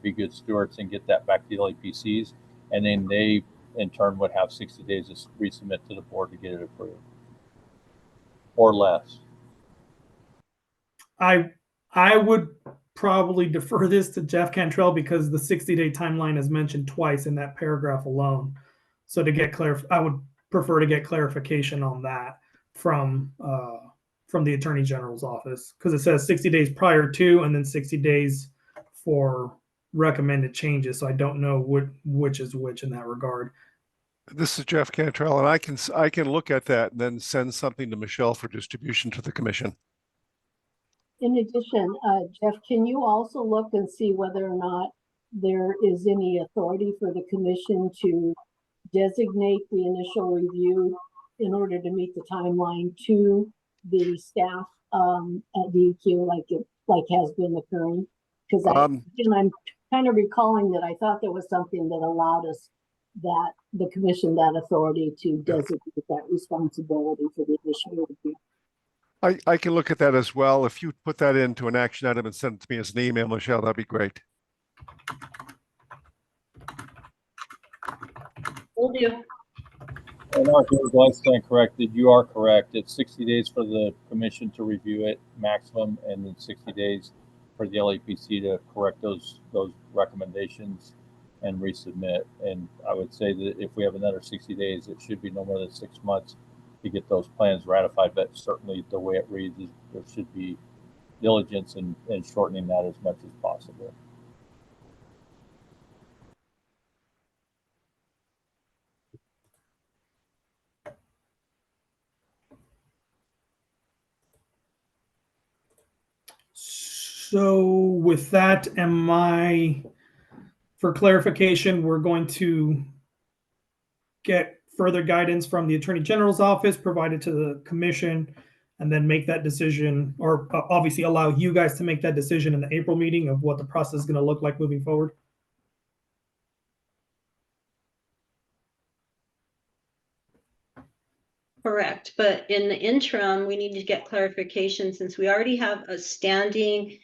be good stewards and get that back to the LAPCs. And then they, in turn, would have 60 days to resubmit to the board to get it approved. Or less. I would probably defer this to Jeff Cantrell because the 60-day timeline is mentioned twice in that paragraph alone. So to get I would prefer to get clarification on that from the Attorney General's office, because it says 60 days prior to and then 60 days for recommended changes. So I don't know which is which in that regard. This is Jeff Cantrell, and I can look at that and then send something to Michelle for distribution to the commission. In addition, Jeff, can you also look and see whether or not there is any authority for the commission to designate the initial review in order to meet the timeline to the staff at DEQ like has been occurring? Because I'm kind of recalling that I thought there was something that allowed us the commission that authority to designate that responsibility for the initial review. I can look at that as well. If you put that into an action item and send it to me as an email, Michelle, that'd be great. Will do. And I stand corrected. You are correct. It's 60 days for the commission to review it maximum, and then 60 days for the LEPC to correct those recommendations and resubmit. And I would say that if we have another 60 days, it should be no more than 6 months to get those plans ratified. But certainly the way it reads is there should be diligence in shortening that as much as possible. So with that, for clarification, we're going to get further guidance from the Attorney General's office provided to the commission, and then make that decision, or obviously allow you guys to make that decision in the April meeting of what the process is going to look like moving forward. Correct, but in the interim, we need to get clarification since we already have a standing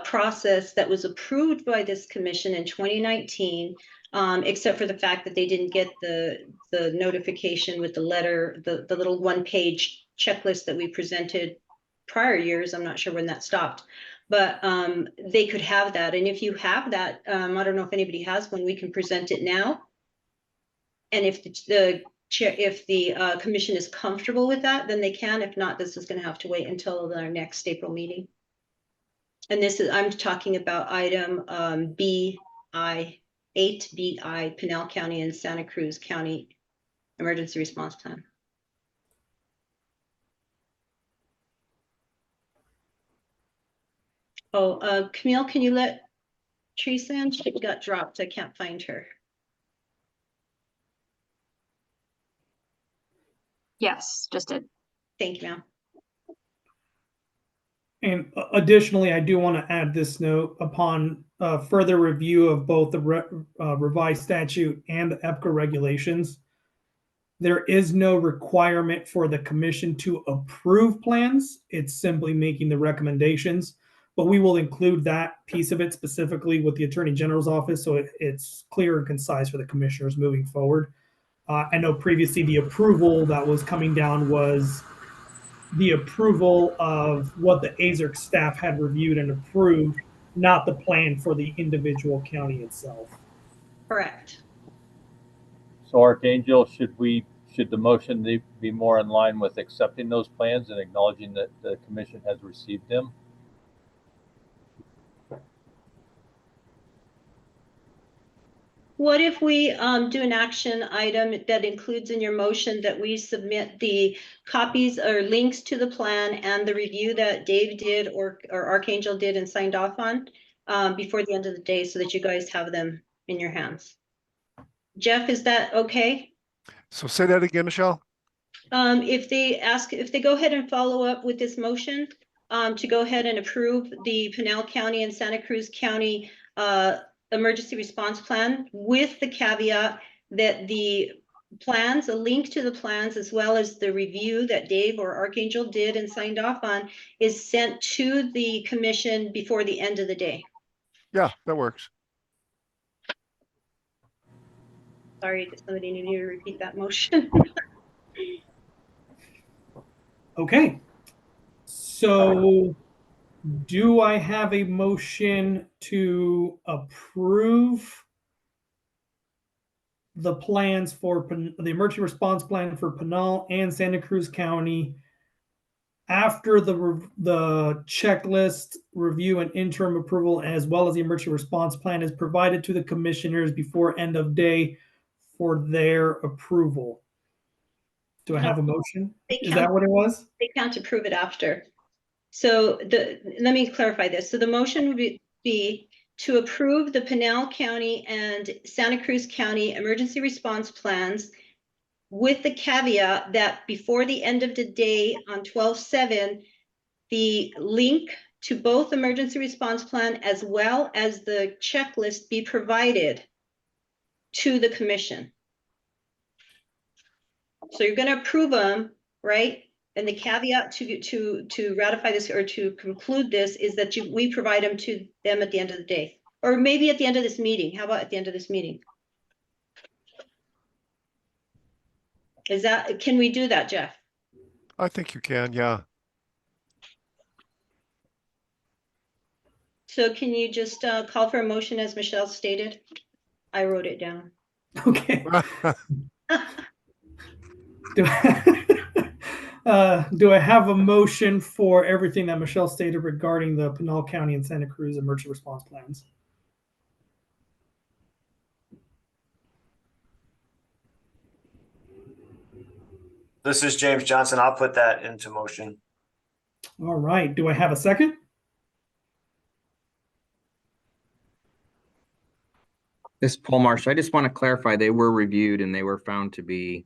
process that was approved by this commission in 2019, except for the fact that they didn't get the notification with the letter, the little one-page checklist that we presented prior years. I'm not sure when that stopped, but they could have that. And if you have that, I don't know if anybody has one, we can present it now. And if the commission is comfortable with that, then they can. If not, this is going to have to wait until our next April meeting. And I'm talking about item BI 8BI, Pinal County and Santa Cruz County Emergency Response Plan. Oh, Camille, can you let Teresa in? She got dropped. I can't find her. Yes, just did. Thank you, ma'am. And additionally, I do want to add this note: upon further review of both the revised statute and the APCA regulations, there is no requirement for the commission to approve plans. It's simply making the recommendations, but we will include that piece of it specifically with the Attorney General's office, so it's clear and concise for the commissioners moving forward. I know previously the approval that was coming down was the approval of what the AZERC staff had reviewed and approved, not the plan for the individual county itself. Correct. So Archangel, should the motion be more in line with accepting those plans and acknowledging that the commission has received them? What if we do an action item that includes in your motion that we submit the copies or links to the plan and the review that Dave did or Archangel did and signed off on before the end of the day, so that you guys have them in your hands? Jeff, is that okay? So say that again, Michelle. If they go ahead and follow up with this motion to go ahead and approve the Pinal County and Santa Cruz County emergency response plan, with the caveat that the plans, a link to the plans, as well as the review that Dave or Archangel did and signed off on, is sent to the commission before the end of the day. Yeah, that works. Sorry, does somebody need to repeat that motion? Okay. So do I have a motion to approve the plans for the emergency response plan for Pinal and Santa Cruz County after the checklist review and interim approval, as well as the emergency response plan, is provided to the commissioners before end of day for their approval. Do I have a motion? Is that what it was? They can't approve it after. So let me clarify this. So the motion would be to approve the Pinal County and Santa Cruz County emergency response plans with the caveat that before the end of the day on 12/7, the link to both emergency response plan as well as the checklist be provided to the commission. So you're going to approve them, right? And the caveat to ratify this or to conclude this is that we provide them to them at the end of the day, or maybe at the end of this meeting. How about at the end of this meeting? Can we do that, Jeff? I think you can, yeah. So can you just call for a motion as Michelle stated? I wrote it down. Okay. Do I have a motion for everything that Michelle stated regarding the Pinal County and Santa Cruz emergency response plans? This is James Johnson. I'll put that into motion. All right. Do I have a second? This is Paul Marsh. I just want to clarify, they were reviewed and they were found to be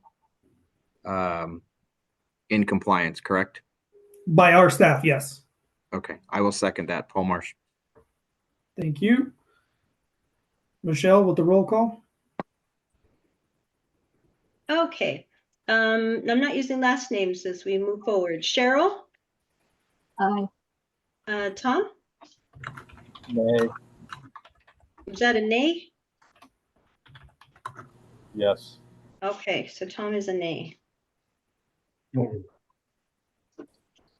in compliance, correct? By our staff, yes. Okay, I will second that. Paul Marsh. Thank you. Michelle with the roll call. Okay. I'm not using last names as we move forward. Cheryl? Aye. Tom? Nay. Is that a nay? Yes. Okay, so Tom is a nay.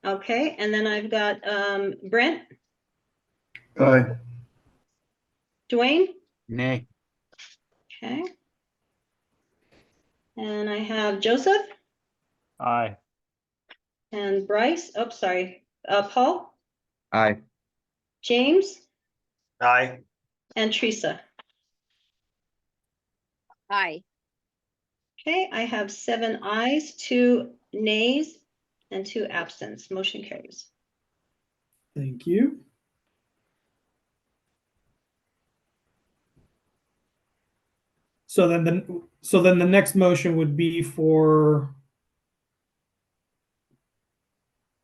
Okay, and then I've got Brent, Aye. Dwayne, Nay. okay. And I have Joseph Aye. and Bryce. Oh, sorry. Paul, Aye. James, Aye. and Teresa. Aye. Okay, I have 7 ayes, 2 nays, and 2 absents. Motion carries. Thank you. So then the next motion would be for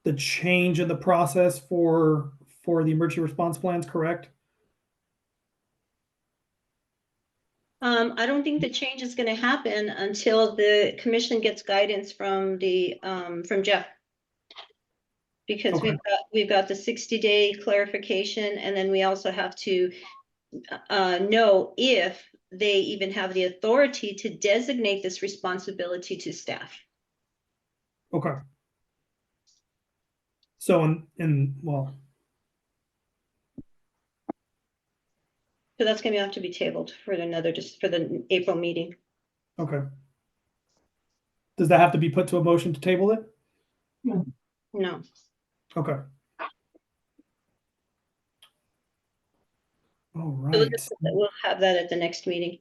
the change in the process for the emergency response plans, correct? I don't think the change is going to happen until the commission gets guidance from from Jeff. Because Okay. we've got the 60-day clarification, and then we also have to know if they even have the authority to designate this responsibility to staff. Okay. So So that's going to have to be tabled for for the April meeting. okay. Does that have to be put to a motion to table it? No. Okay. All So right. we'll have that at the next meeting.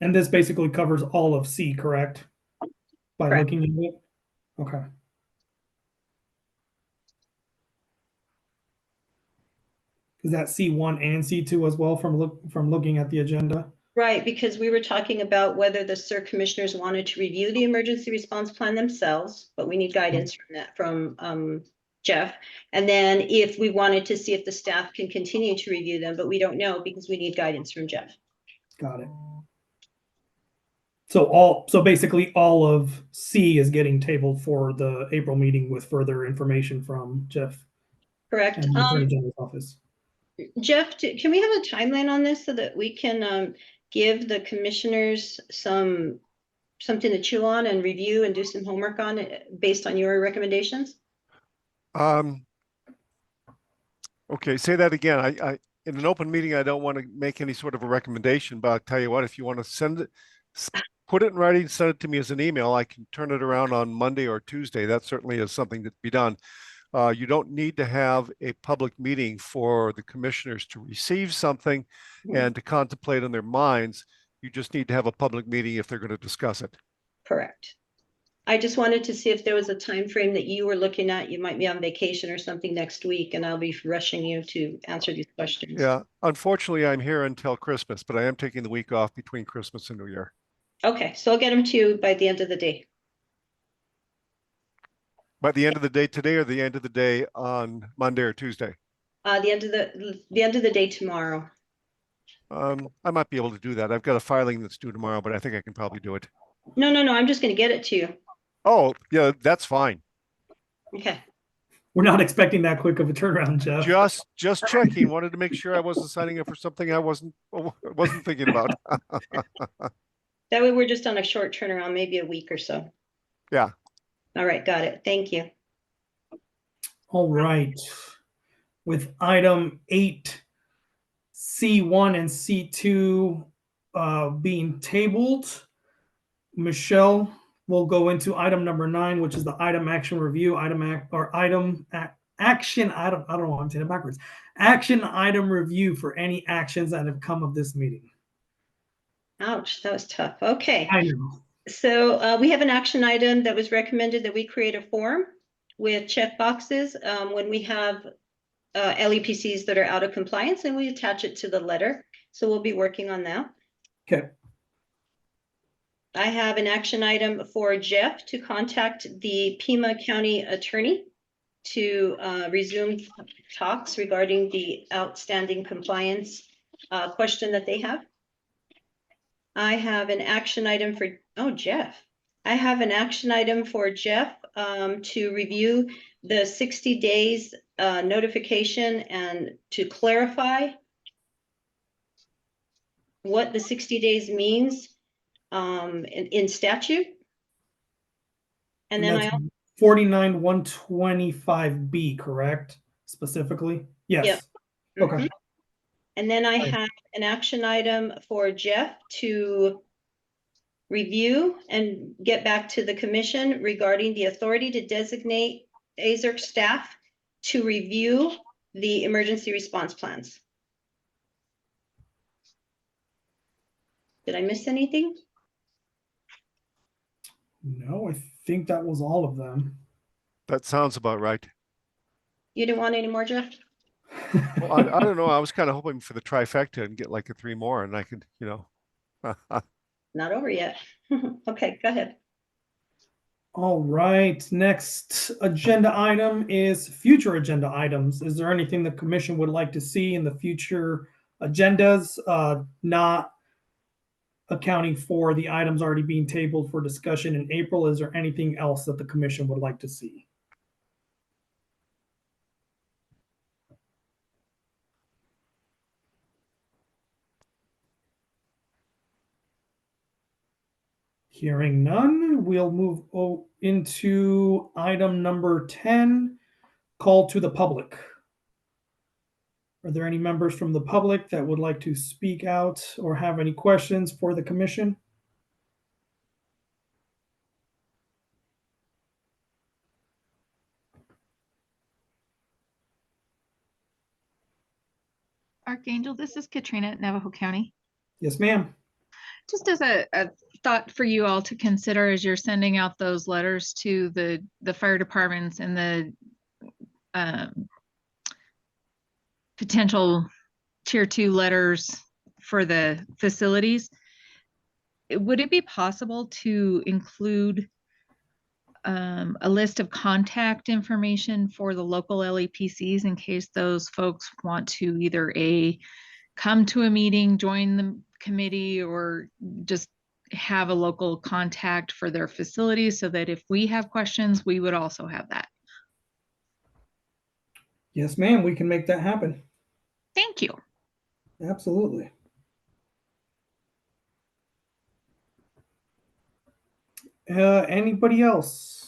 And this basically covers all of C, correct? By Correct. looking at it? Okay. Is that C1 and C2 as well from looking at the agenda? Right, because we were talking about whether the AZSERC commissioners wanted to review the emergency response plan themselves, but we need guidance from Jeff. And then if we wanted to see if the staff can continue to review them, but we don't know because we need guidance from Jeff. Got it. So basically all of C is getting tabled for the April meeting with further information from Jeff Correct. and the Attorney General's office. Jeff, can we have a timeline on this so that we can give the commissioners something to chew on and review and do some homework on it based on your recommendations? Okay, say that again. I in an open meeting, I don't want to make any sort of a recommendation, but I'll tell you what, if you want to Put it in writing, send it to me as an email. I can turn it around on Monday or Tuesday. That certainly is something that be done. You don't need to have a public meeting for the commissioners to receive something and to contemplate in their minds. You just need to have a public meeting if they're going to discuss it. Correct. I just wanted to see if there was a time frame that you were looking at. You might be on vacation or something next week, and I'll be rushing you to answer these questions. Yeah, unfortunately, I'm here until Christmas, but I am taking the week off between Christmas and New Year. Okay, so I'll get them to you by the end of the day. By the end of the day today or the end of the day on Monday or Tuesday? The end of the day tomorrow. I might be able to do that. I've got a filing that's due tomorrow, but I think I can probably do it. No, I'm just going to get it to you. Oh, yeah, that's fine. Okay. We're not expecting that quick of a turnaround, Jeff. Just checking. Wanted to make sure I wasn't signing up for something I wasn't thinking about. That way we're just on a short turnaround, maybe a week or so. Yeah. All right, got it. Thank you. All right. With item 8C1 and C2 being tabled, Michelle will go into item number 9, which is the item action review, action item review for any actions that have come of this meeting. Ouch, that was tough. Okay. I know. So we have an action item that was recommended that we create a form with check boxes when we have LEPCs that are out of compliance, and we attach it to the letter. So we'll be working on that. Okay. I have an action item for Jeff to contact the Pima County attorney to resume talks regarding the outstanding compliance question that they have. I have an action item for, Jeff. I have an action item for Jeff to review the 60 days notification and to clarify what the 60 days means in statute. And then I 49-125B, correct? Specifically? Yes. Yep. Okay. And then I have an action item for Jeff to review and get back to the commission regarding the authority to designate AZERC staff to review the emergency response plans. Did I miss anything? No, I think that was all of them. That sounds about right. You didn't want any more, Jeff? Well, I don't know. I was kind of hoping for the trifecta and get like a 3 more, and I could, Not over yet. Okay, go ahead. All right. Next agenda item is future agenda items. Is there anything the commission would like to see in the future agendas, not accounting for the items already being tabled for discussion in April? Is there anything else that the commission would like to see? Hearing none, we'll move into item number 10, call to the public. Are there any members from the public that would like to speak out or have any questions for the commission? Archangel, this is Katrina at Navajo County. Yes, ma'am. Just as a thought for you all to consider as you're sending out those letters to the fire departments and the potential tier 2 letters for the facilities, would it be possible to include a list of contact information for the local LEPCs in case those folks want to either come to a meeting, join the committee, or just have a local contact for their facilities so that if we have questions, we would also have that? Yes, ma'am. We can make that happen. Thank you. Absolutely. Anybody else?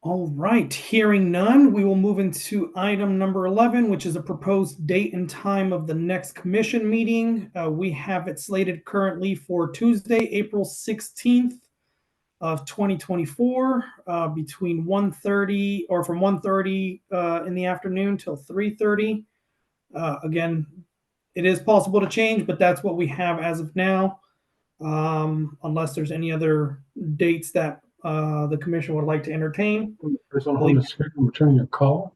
All right, hearing none, we will move into item number 11, which is a proposed date and time of the next commission meeting. We have it slated currently for Tuesday, April 16th of 2024, between 1:30 or from 1:30 in the afternoon till 3:30. Again, it is possible to change, but that's what we have as of now. Unless there's any other dates that the commission would like to entertain. Person on the screen, returning your call.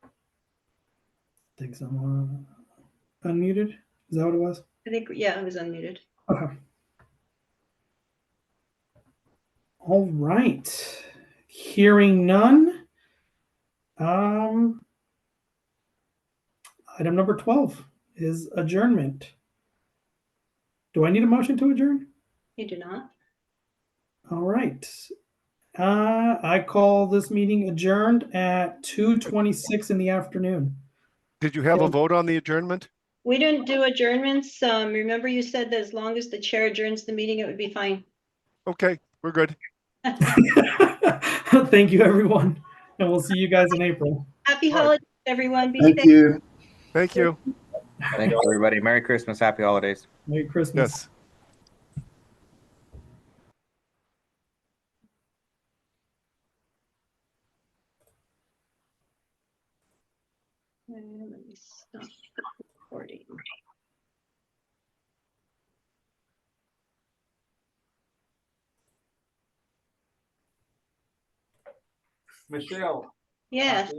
I think someone unmuted. Is that what it was? I think, yeah, I was unmuted. Okay. All right. Hearing none. Item number 12 is adjournment. Do I need a motion to adjourn? You do not? All right. I call this meeting adjourned at 2:26 in the afternoon. Did you have a vote on the adjournment? We didn't do adjournments. Remember you said that as long as the chair adjourns the meeting, it would be fine. Okay, we're good. Thank you, everyone. And we'll see you guys in April. Happy All right. holidays, everyone. Be Thank safe. you. Thank you. Thanks, everybody. Merry Christmas. Happy holidays. Merry Christmas. Yes. Let me stop recording. Michelle. Yes.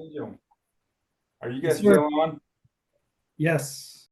Are you Yes, guys sir. still on? Yes.